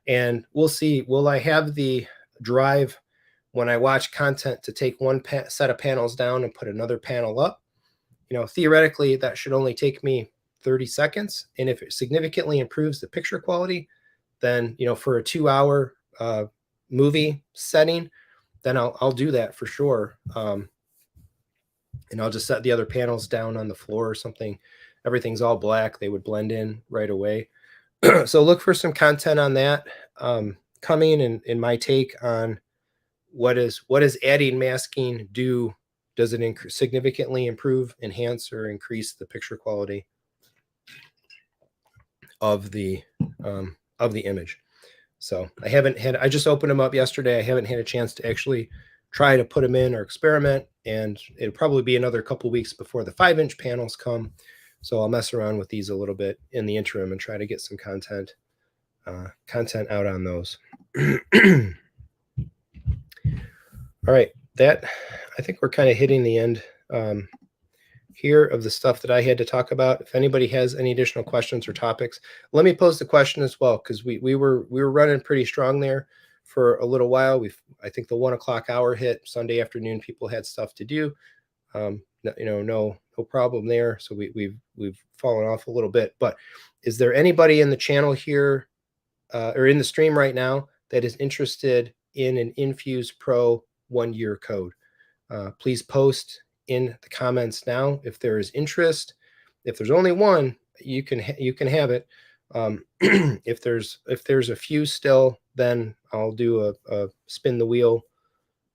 And we'll see, will I have the drive when I watch content to take one set of panels down and put another panel up? Theoretically, that should only take me 30 seconds. And if it significantly improves the picture quality, then, for a 2-hour movie setting, then I'll do that for sure. And I'll just set the other panels down on the floor or something. Everything's all black. They would blend in right away. So look for some content on that coming, and in my take on what is adding masking do. Does it significantly improve, enhance, or increase the picture quality of the image? So I just opened them up yesterday. I haven't had a chance to actually try to put them in or experiment, and it'll probably be another couple weeks before the 5-inch panels come. So I'll mess around with these a little bit in the interim and try to get some content out on those. All right, I think we're kind of hitting the end here of the stuff that I had to talk about. If anybody has any additional questions or topics, let me pose the question as well, because we were running pretty strong there for a little while. I think the 1 o'clock hour hit Sunday afternoon. People had stuff to do. No problem there. So we've fallen off a little bit. But is there anybody in the channel here or in the stream right now that is interested in an Infuse Pro 1-year code? Please post in the comments now if there is interest. If there's only one, you can have it. If there's a few still, then I'll do a spin the wheel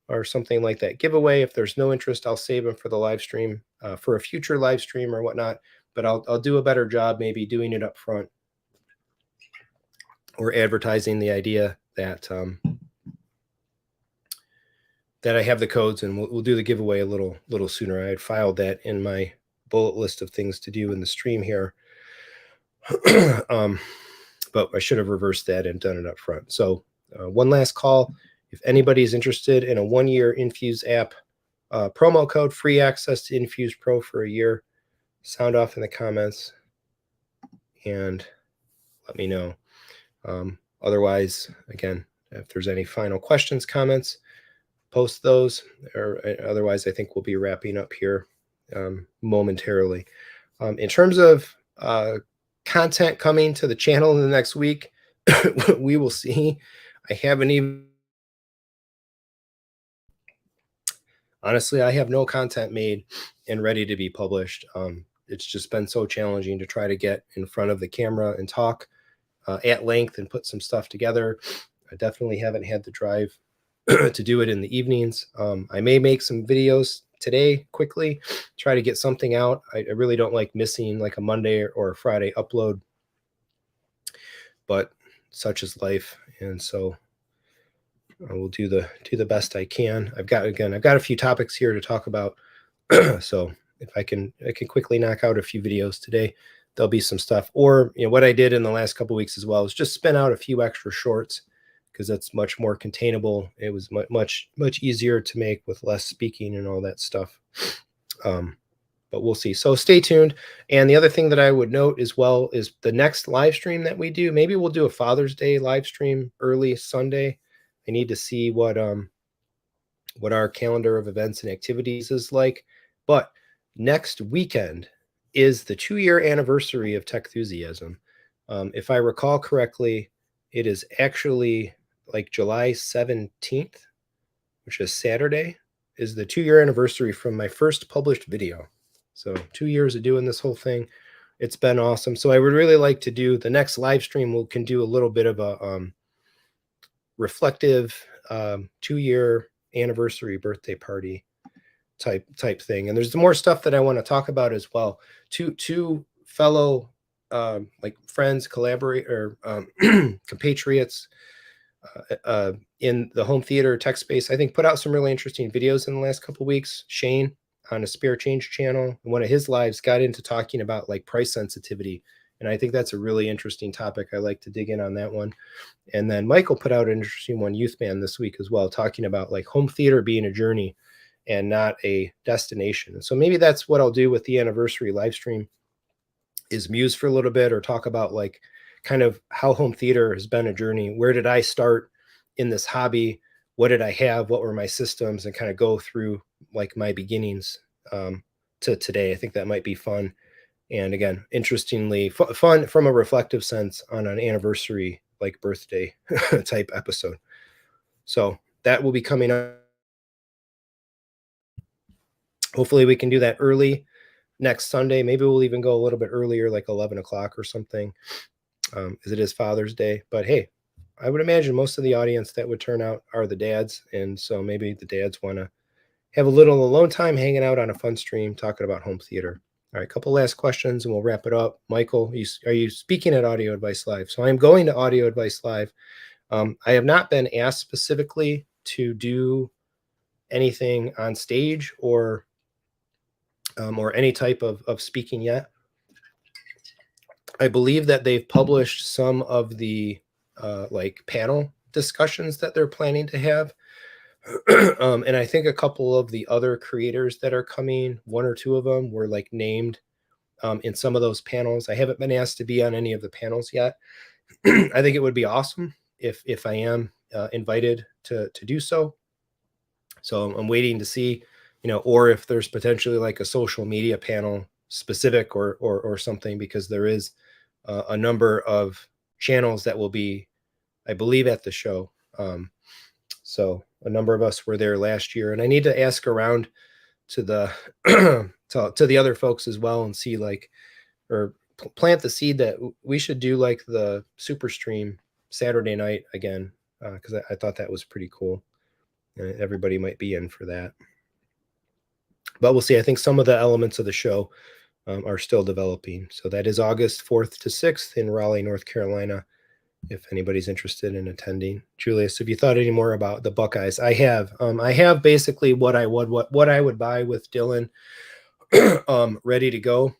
or something like that giveaway. If there's no interest, I'll save them for the live stream, for a future live stream or whatnot. But I'll do a better job maybe doing it up front or advertising the idea that I have the codes, and we'll do the giveaway a little sooner. I had filed that in my bullet list of things to do in the stream here. But I should have reversed that and done it up front. So one last call. If anybody's interested in a 1-year Infuse app promo code, free access to Infuse Pro for a year, sound off in the comments and let me know. Otherwise, again, if there's any final questions, comments, post those, or otherwise I think we'll be wrapping up here momentarily. In terms of content coming to the channel in the next week, we will see. I haven't even honestly, I have no content made and ready to be published. It's just been so challenging to try to get in front of the camera and talk at length and put some stuff together. I definitely haven't had the drive to do it in the evenings. I may make some videos today quickly, try to get something out. I really don't like missing like a Monday or a Friday upload, but such is life. And so I will do the best I can. I've got a few topics here to talk about. So if I can quickly knock out a few videos today, there'll be some stuff. Or, you know, what I did in the last couple of weeks as well is just spin out a few extra shorts, because that's much more containable. It was much easier to make with less speaking and all that stuff. But we'll see. So stay tuned. And the other thing that I would note as well is the next live stream that we do. Maybe we'll do a Father's Day live stream early Sunday. I need to see what our calendar of events and activities is like. But next weekend is the 2-year anniversary of Techthusiasm. If I recall correctly, it is actually like July 17th, which is Saturday, is the 2-year anniversary from my first published video. So 2 years of doing this whole thing. It's been awesome. So I would really like to do the next live stream. We can do a little bit of a reflective 2-year anniversary birthday party type thing. And there's more stuff that I want to talk about as well. Two fellow like friends, collaborator, compatriots in the home theater tech space, I think, put out some really interesting videos in the last couple of weeks. Shane on a Spare Change channel, one of his lives, got into talking about like price sensitivity. And I think that's a really interesting topic. I like to dig in on that one. And then Michael put out an interesting one, Youth Band, this week as well, talking about like home theater being a journey and not a destination. And so maybe that's what I'll do with the anniversary live stream, is muse for a little bit, or talk about like kind of how home theater has been a journey. Where did I start in this hobby? What did I have? What were my systems? And kind of go through like my beginnings to today. I think that might be fun. And again, interestingly, fun from a reflective sense on an anniversary, like birthday type episode. So that will be coming up. Hopefully we can do that early next Sunday. Maybe we'll even go a little bit earlier, like 11 o'clock or something, as it is Father's Day. But hey, I would imagine most of the audience that would turn out are the dads. And so maybe the dads want to have a little alone time hanging out on a fun stream, talking about home theater. All right, a couple last questions and we'll wrap it up. Michael, are you speaking at Audio Advice Live? So I'm going to Audio Advice Live. I have not been asked specifically to do anything on stage or any type of speaking yet. I believe that they've published some of the like panel discussions that they're planning to have. And I think a couple of the other creators that are coming, 1 or 2 of them, were like named in some of those panels. I haven't been asked to be on any of the panels yet. I think it would be awesome if I am invited to do so. So I'm waiting to see, you know, or if there's potentially like a social media panel specific or something, because there is a number of channels that will be, I believe, at the show. So a number of us were there last year, and I need to ask around to the to the other folks as well and see like, or plant the seed that we should do like the super stream Saturday night again, because I thought that was pretty cool. And everybody might be in for that. But we'll see. I think some of the elements of the show are still developing. So that is August 4th to 6th in Raleigh, North Carolina, if anybody's interested in attending. Julius, have you thought any more about the Buckeyes? I have. I have basically what I would buy with Dylan ready to go.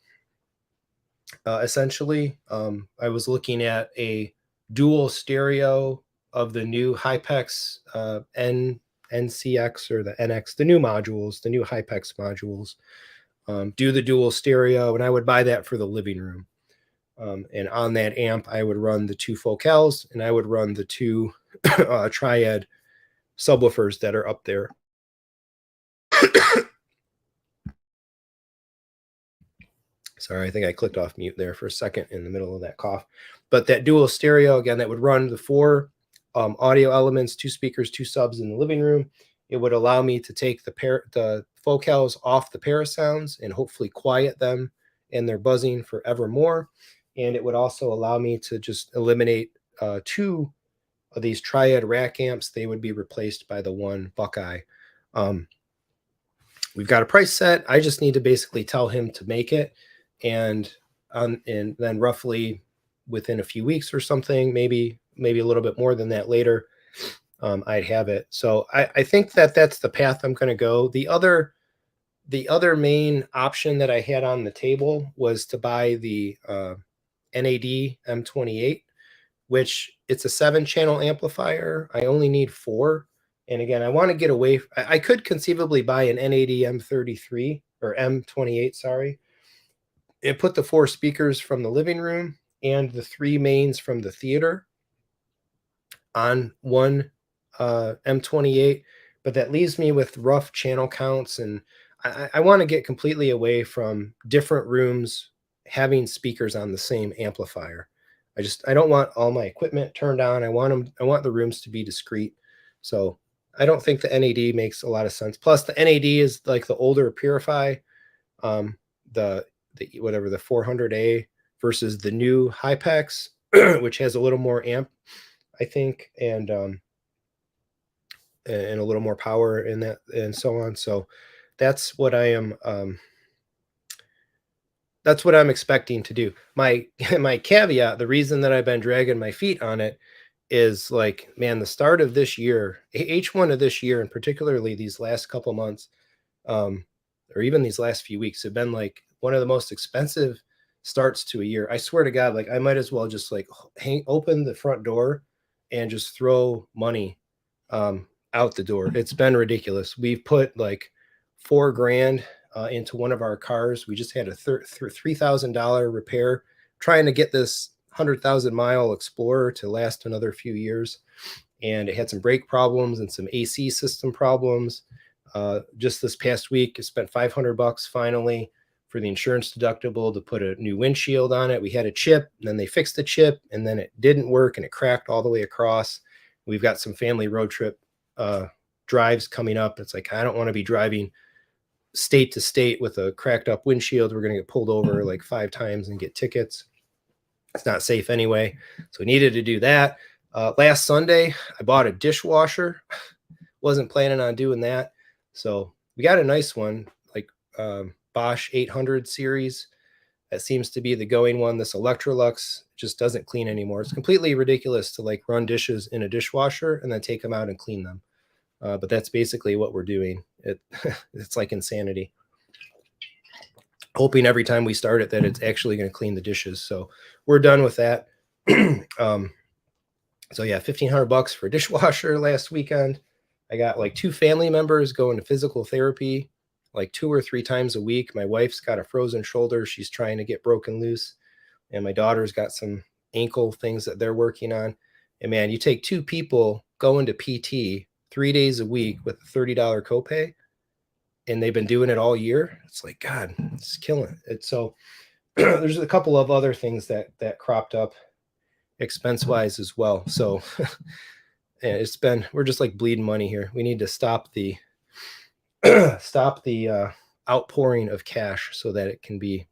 Essentially, I was looking at a dual stereo of the new Hypex NCX or the NX, the new modules, the new Hypex modules. Do the dual stereo, and I would buy that for the living room. And on that amp, I would run the 2 focals, and I would run the 2 triad subwoofers that are up there. Sorry, I think I clicked off mute there for a second in the middle of that cough. But that dual stereo, again, that would run the 4 audio elements, 2 speakers, 2 subs in the living room. It would allow me to take the focals off the parasounds and hopefully quiet them and their buzzing forevermore. And it would also allow me to just eliminate 2 of these triad rack amps. They would be replaced by the one Buckeye. We've got a price set. I just need to basically tell him to make it. And then roughly within a few weeks or something, maybe a little bit more than that later, I'd have it. So I think that's the path I'm going to go. The other main option that I had on the table was to buy the NAD M28, which it's a 7-channel amplifier. I only need 4. And again, I want to get away. I could conceivably buy an NAD M33 or M28, sorry, and put the 4 speakers from the living room and the 3 mains from the theater on one M28, but that leaves me with rough channel counts. And I want to get completely away from different rooms having speakers on the same amplifier. I don't want all my equipment turned on. I want the rooms to be discreet. So I don't think the NAD makes a lot of sense. Plus the NAD is like the older Purify, the 400A versus the new Hypex, which has a little more amp, I think, and a little more power in that, and so on. So that's what I'm expecting to do. My caveat, the reason that I've been dragging my feet on it is like, man, the start of this year, H1 of this year, and particularly these last couple months, or even these last few weeks, have been like one of the most expensive starts to a year. I swear to God, like I might as well just like open the front door and just throw money out the door. It's been ridiculous. We've put like $4,000 into one of our cars. We just had a $3,000 repair trying to get this 100,000-mile Explorer to last another few years. And it had some brake problems and some AC system problems. Just this past week, I spent $500 finally for the insurance deductible to put a new windshield on it. We had a chip, and then they fixed the chip, and then it didn't work, and it cracked all the way across. We've got some family road trip drives coming up. It's like, I don't want to be driving state to state with a cracked up windshield. We're going to get pulled over like 5 times and get tickets. It's not safe anyway. So we needed to do that. Last Sunday, I bought a dishwasher. Wasn't planning on doing that. So we got a nice one, like Bosch 800 series. That seems to be the going one. This Electrolux just doesn't clean anymore. It's completely ridiculous to like run dishes in a dishwasher and then take them out and clean them. But that's basically what we're doing. It's like insanity. Hoping every time we start it that it's actually going to clean the dishes. So we're done with that. So yeah, $1,500 for a dishwasher last weekend. I got like 2 family members going to physical therapy like 2 or 3 times a week. My wife's got a frozen shoulder. She's trying to get broken loose. And my daughter's got some ankle things that they're working on. And man, you take 2 people going to PT 3 days a week with a $30 copay, and they've been doing it all year. It's like, God, it's killing it. So there's a couple of other things that cropped up expense-wise as well. So yeah, we're just like bleeding money here. We need to stop the outpouring of cash so that it can be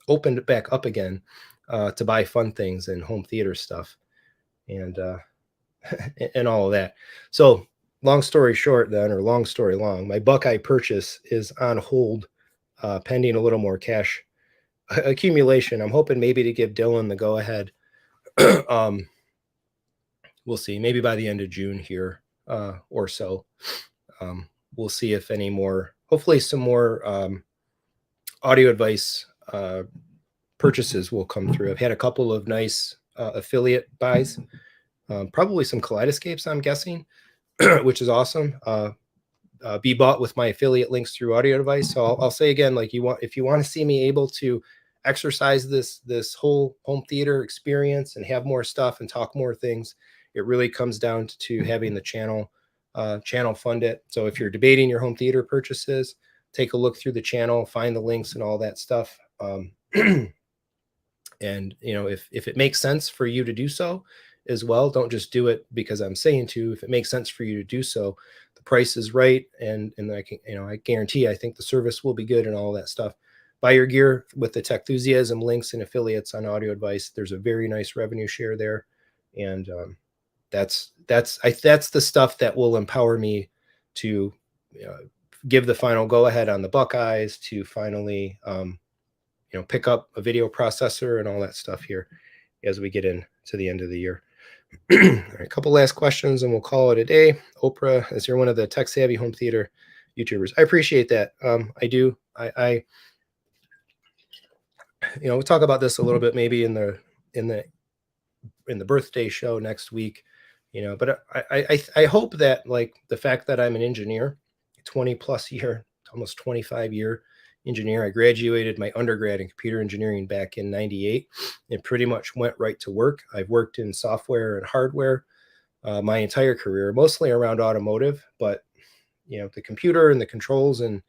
opened back up again to buy fun things and home theater stuff and and all of that. So long story short then, or long story long, my Buckeye purchase is on hold pending a little more cash accumulation. I'm hoping maybe to give Dylan the go ahead. We'll see, maybe by the end of June here or so. We'll see if any more, hopefully some more audio advice purchases will come through. I've had a couple of nice affiliate buys, probably some Kaleidescapes, I'm guessing, which is awesome. Be bought with my affiliate links through audio device. So I'll say again, like if you want to see me able to exercise this whole home theater experience and have more stuff and talk more things, it really comes down to having the channel fund it. So if you're debating your home theater purchases, take a look through the channel, find the links and all that stuff. And if it makes sense for you to do so as well, don't just do it because I'm saying to. If it makes sense for you to do so, the price is right, and I can, I guarantee, I think the service will be good and all that stuff. Buy your gear with the Techthusiasm links and affiliates on Audio Advice. There's a very nice revenue share there, and that's the stuff that will empower me to give the final go ahead on the Buckeyes, to finally pick up a video processor and all that stuff here as we get into the end of the year. All right, a couple last questions and we'll call it a day. Oprah, as you're one of the tech savvy home theater YouTubers, I appreciate that. I do. I we'll talk about this a little bit maybe in the birthday show next week. But I hope that, like, the fact that I'm an engineer, 20 plus year, almost 25 year engineer. I graduated my undergrad in computer engineering back in 98 and pretty much went right to work. I've worked in software and hardware my entire career, mostly around automotive, but the computer and the controls and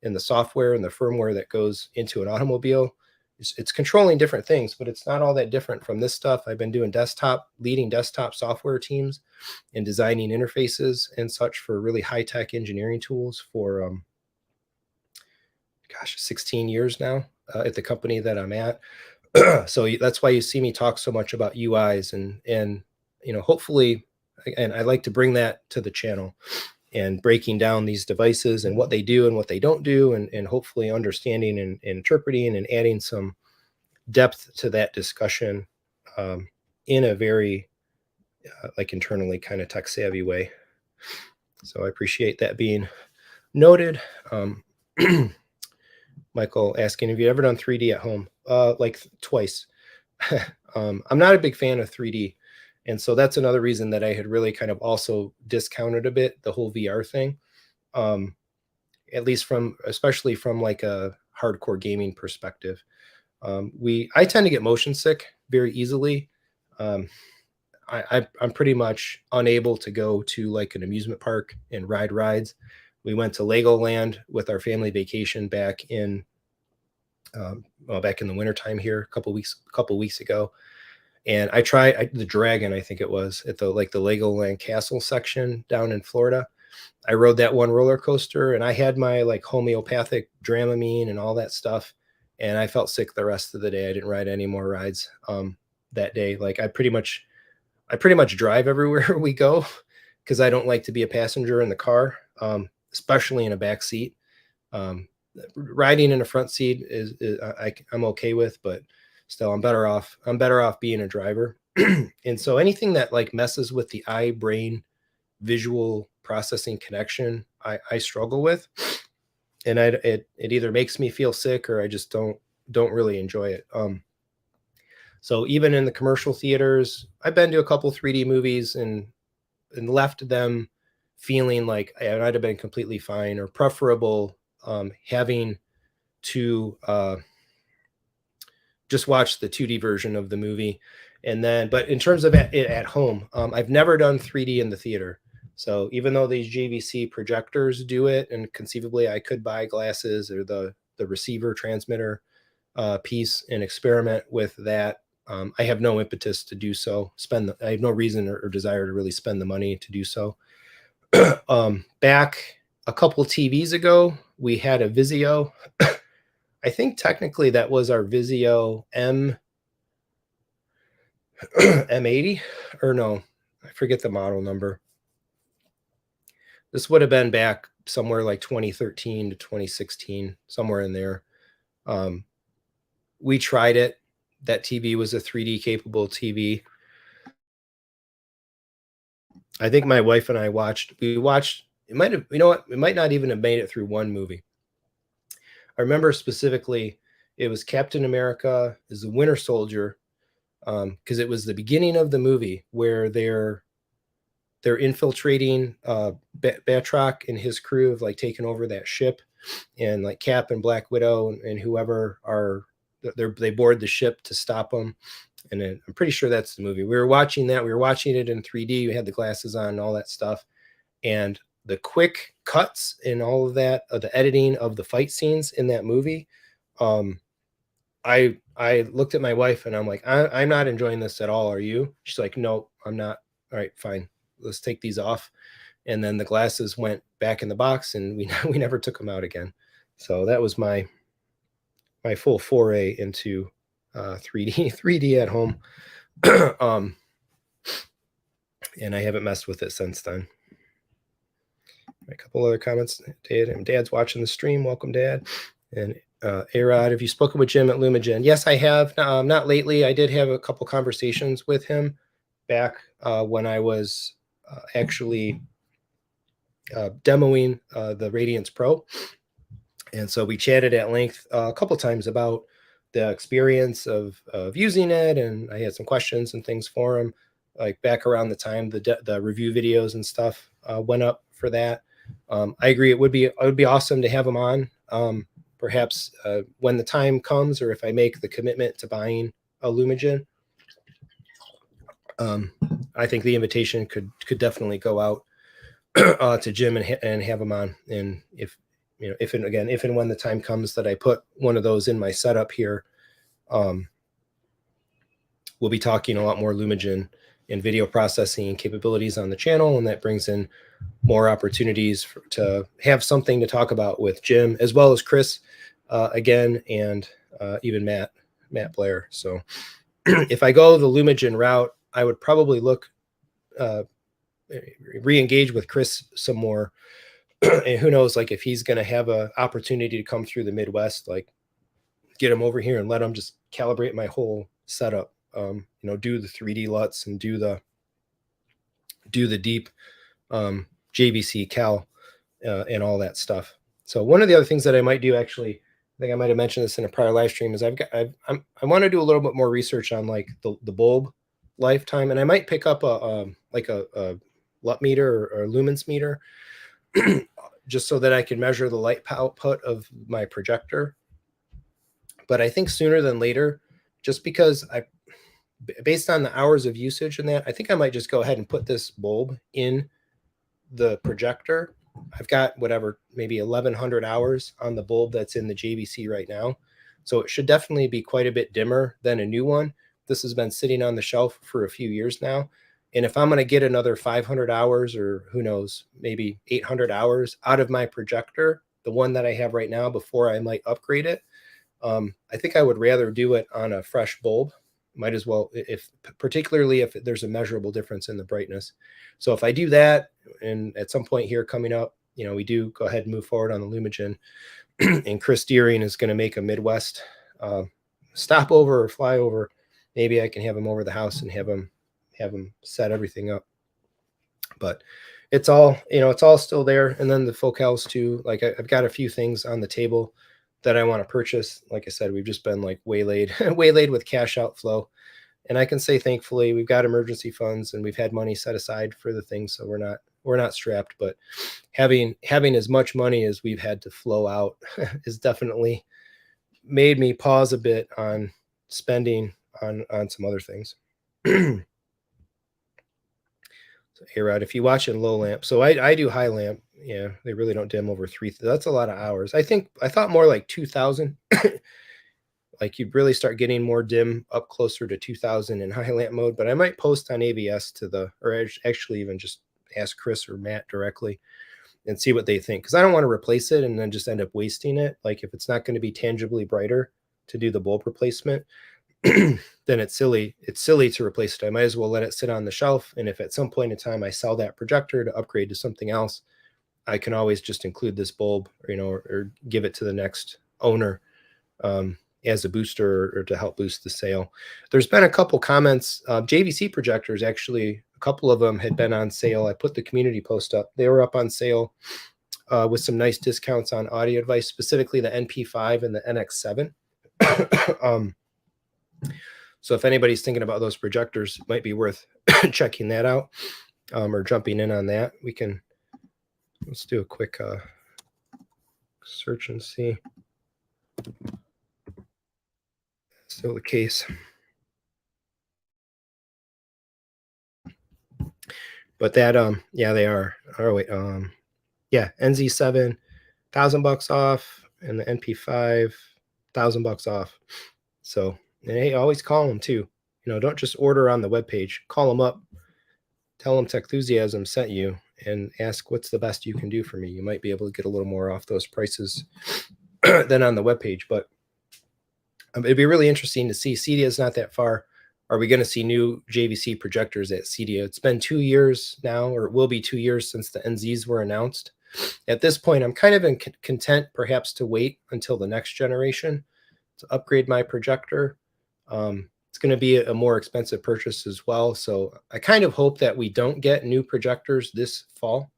the software and the firmware that goes into an automobile, it's controlling different things, but it's not all that different from this stuff. I've been doing leading desktop software teams and designing interfaces and such for really high-tech engineering tools for 16 years now at the company that I'm at. So that's why you see me talk so much about UIs and hopefully, and I like to bring that to the channel and breaking down these devices and what they do and what they don't do, and hopefully understanding and interpreting and adding some depth to that discussion in a very internally kind of tech savvy way. So I appreciate that being noted. Michael asking, have you ever done 3D at home? Twice. I'm not a big fan of 3D. And so that's another reason that I had really kind of also discounted a bit the whole VR thing, at least especially from like a hardcore gaming perspective. I tend to get motion sick very easily. I'm pretty much unable to go to like an amusement park and ride rides. We went to Legoland with our family vacation back in the wintertime here a couple weeks ago. And I tried the Dragon, I think it was, at the Legoland Castle section down in Florida. I rode that one roller coaster and I had my like homeopathic Dramamine and all that stuff. And I felt sick the rest of the day. I didn't ride any more rides that day. Like I pretty much drive everywhere we go because I don't like to be a passenger in the car, especially in a back seat. Riding in a front seat I'm okay with, but still I'm better off being a driver. And so anything that like messes with the eye brain visual processing connection, I struggle with, and it either makes me feel sick or I just don't really enjoy it. So even in the commercial theaters, I've been to a couple 3D movies and left them feeling like I might have been completely fine or preferable having to just watch the 2D version of the movie. And then, but in terms of it at home, I've never done 3D in the theater. So even though these JVC projectors do it, and conceivably I could buy glasses or the receiver transmitter piece and experiment with that, I have no impetus to do so. I have no reason or desire to really spend the money to do so. Back a couple TVs ago, we had a Vizio. I think technically that was our Vizio M80, or no, I forget the model number. This would have been back somewhere like 2013 to 2016, somewhere in there. We tried it. That TV was a 3D capable TV. I think my wife and I watched, it might have, it might not even have made it through one movie. I remember specifically, it was Captain America as the Winter Soldier, because it was the beginning of the movie where they're infiltrating Batroc and his crew of like taking over that ship, and like Cap and Black Widow and whoever they board the ship to stop them. And then, I'm pretty sure that's the movie. We were watching that. We were watching it in 3D. We had the glasses on and all that stuff. And the quick cuts and all of that, the editing of the fight scenes in that movie, I looked at my wife and I'm like, I'm not enjoying this at all. Are you? She's like, no, I'm not. All right, fine. Let's take these off. And then the glasses went back in the box, and we never took them out again. So that was my full foray into 3D at home. And I haven't messed with it since then. A couple other comments. Dad's watching the stream. Welcome, Dad. And A-Rod, have you spoken with Jim at Lumagen? Yes, I have. Not lately. I did have a couple conversations with him back when I was actually demoing the Radiance Pro. And so we chatted at length a couple times about the experience of using it, and I had some questions and things for him, like back around the time the review videos and stuff went up for that. I agree. It would be awesome to have him on. Perhaps when the time comes, or if I make the commitment to buying a Lumagen, I think the invitation could definitely go out to Jim and have him on. And if and when the time comes that I put one of those in my setup here, we'll be talking a lot more Lumagen and video processing capabilities on the channel, and that brings in more opportunities to have something to talk about with Jim, as well as Chris again, and even Matt Blair. So if I go the Lumagen route, I would probably look re-engage with Chris some more. And who knows, like if he's going to have an opportunity to come through the Midwest, like get him over here and let him just calibrate my whole setup. Do the 3D LUTs and do the deep JVC cal and all that stuff. So one of the other things that I might do, actually, I think I might have mentioned this in a prior live stream, is I want to do a little bit more research on like the bulb lifetime, and I might pick up a LUT meter or lumens meter just so that I can measure the light output of my projector. But I think sooner than later, just because based on the hours of usage and that, I think I might just go ahead and put this bulb in the projector. I've got maybe 1,100 hours on the bulb that's in the JVC right now. So it should definitely be quite a bit dimmer than a new one. This has been sitting on the shelf for a few years now. And if I'm going to get another 500 hours, or who knows, maybe 800 hours out of my projector, the one that I have right now, before I might upgrade it, I think I would rather do it on a fresh bulb. Might as well, particularly if there's a measurable difference in the brightness. So if I do that, and at some point here coming up, we do go ahead and move forward on the Lumagen, and Chris Deering is going to make a Midwest stopover or flyover, maybe I can have him over the house and have him set everything up. But it's all still there. And then the focals too. Like I've got a few things on the table that I want to purchase. Like I said, we've just been like waylaid with cash outflow. And I can say, thankfully, we've got emergency funds and we've had money set aside for the things. So we're not strapped, but having as much money as we've had to flow out has definitely made me pause a bit on spending on some other things. So, A-Rod, if you watch in low lamp, so I do high lamp. Yeah, they really don't dim over 3. That's a lot of hours. I thought more like 2,000. Like you'd really start getting more dim up closer to 2,000 in high lamp mode. But I might post on AVS or actually even just ask Chris or Matt directly and see what they think, because I don't want to replace it and then just end up wasting it. Like if it's not going to be tangibly brighter to do the bulb replacement, then it's silly to replace it. I might as well let it sit on the shelf. And if at some point in time I sell that projector to upgrade to something else, I can always just include this bulb, or give it to the next owner as a booster or to help boost the sale. There's been a couple comments. JVC projectors, actually, a couple of them had been on sale. I put the community post up. They were up on sale with some nice discounts on audio device, specifically the NP5 and the NX7. So if anybody's thinking about those projectors, it might be worth checking that out or jumping in on that. Let's do a quick search and see. Still the case. But that, yeah, they are. Oh, wait, yeah, NZ7, $1,000 off, and the NP5, $1,000 off. So, and hey, always call them too. Don't just order on the webpage. Call them up, tell them Techthusiasm sent you, and ask what's the best you can do for me. You might be able to get a little more off those prices than on the webpage, but it'd be really interesting to see. CEDIA is not that far. Are we going to see new JVC projectors at CEDIA? It's been 2 years now, or it will be 2 years since the NZs were announced. At this point, I'm kind of content perhaps to wait until the next generation to upgrade my projector. It's going to be a more expensive purchase as well. So I kind of hope that we don't get new projectors this fall,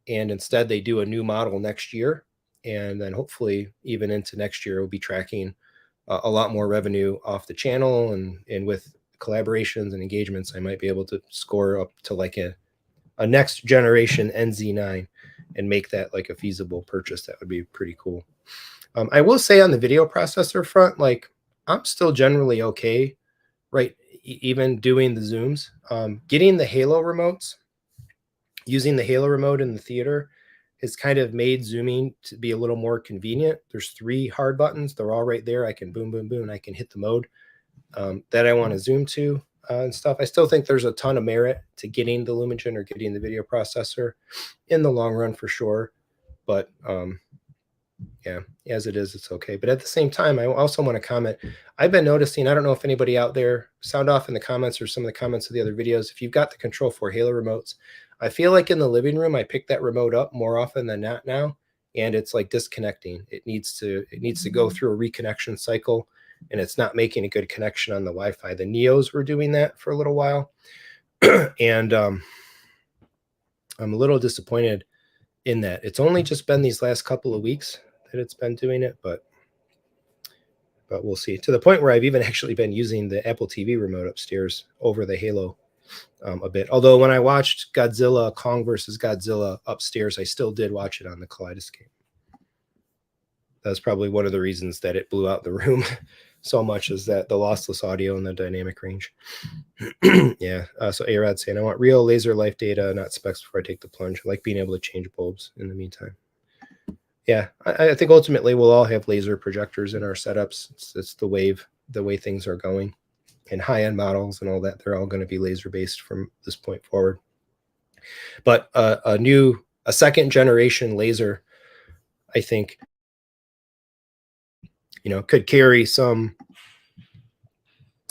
and instead they do a new model next year. And then hopefully even into next year, we'll be tracking a lot more revenue off the channel, and with collaborations and engagements, I might be able to score up to like a next generation NZ9 and make that like a feasible purchase. That would be pretty cool. I will say on the video processor front, like I'm still generally okay, right? Even doing the zooms, getting the Halo remotes, using the Halo remote in the theater has kind of made zooming to be a little more convenient. There's 3 hard buttons. They're all right there. I can boom, boom, boom, and I can hit the mode that I want to zoom to and stuff. I still think there's a ton of merit to getting the Lumigen or getting the video processor in the long run for sure. But yeah, as it is, it's okay. But at the same time, I also want to comment. I've been noticing, I don't know if anybody out there, sound off in the comments or some of the comments of the other videos, if you've got the Control 4 Halo remotes, I feel like in the living room, I pick that remote up more often than not now, and it's like disconnecting. It needs to go through a reconnection cycle, and it's not making a good connection on the Wi-Fi. The Neos were doing that for a little while, and I'm a little disappointed in that. It's only just been these last couple of weeks that it's been doing it, but we'll see. To the point where I've even actually been using the Apple TV remote upstairs over the Halo a bit. Although when I watched Godzilla, Kong versus Godzilla upstairs, I still did watch it on the Kaleidescape. That's probably one of the reasons that it blew out the room so much, is that the lossless audio and the dynamic range. Yeah. So A-Rod saying, I want real laser life data, not specs before I take the plunge. I like being able to change bulbs in the meantime. Yeah, I think ultimately we'll all have laser projectors in our setups. It's the way things are going. And high-end models and all that, they're all going to be laser-based from this point forward. But a second generation laser, I think, could carry some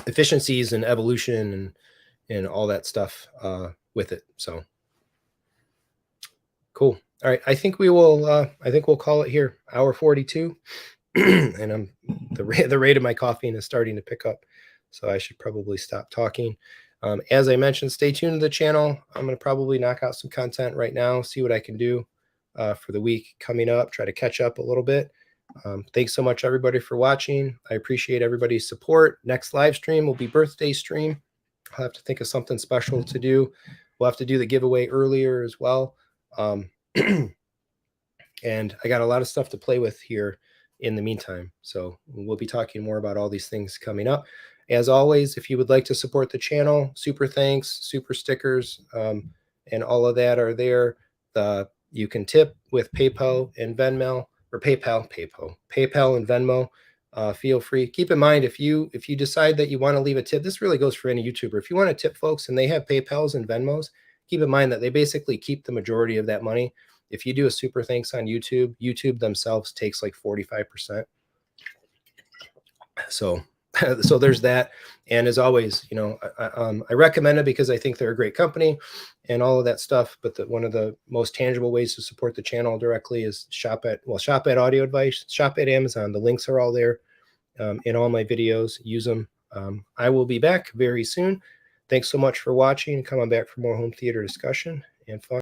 efficiencies and evolution and all that stuff with it. So cool. All right, I think we'll call it here. Hour 42, and the rate of my coughing is starting to pick up, so I should probably stop talking. As I mentioned, stay tuned to the channel. I'm going to probably knock out some content right now, see what I can do for the week coming up, try to catch up a little bit. Thanks so much, everybody, for watching. I appreciate everybody's support. Next live stream will be birthday stream. I'll have to think of something special to do. We'll have to do the giveaway earlier as well. And I got a lot of stuff to play with here in the meantime. So we'll be talking more about all these things coming up. As always, if you would like to support the channel, super thanks, super stickers, and all of that are there. You can tip with PayPal and Venmo, or PayPal and Venmo. Feel free. Keep in mind, if you decide that you want to leave a tip, this really goes for any YouTuber. If you want to tip folks and they have PayPals and Venmos, keep in mind that they basically keep the majority of that money. If you do a super thanks on YouTube themselves takes like 45%. So there's that. And as always, I recommend it because I think they're a great company and all of that stuff. But one of the most tangible ways to support the channel directly is shop at Audio Advice, shop at Amazon. The links are all there in all my videos. Use them. I will be back very soon. Thanks so much for watching. Come on back for more home theater discussion and fun.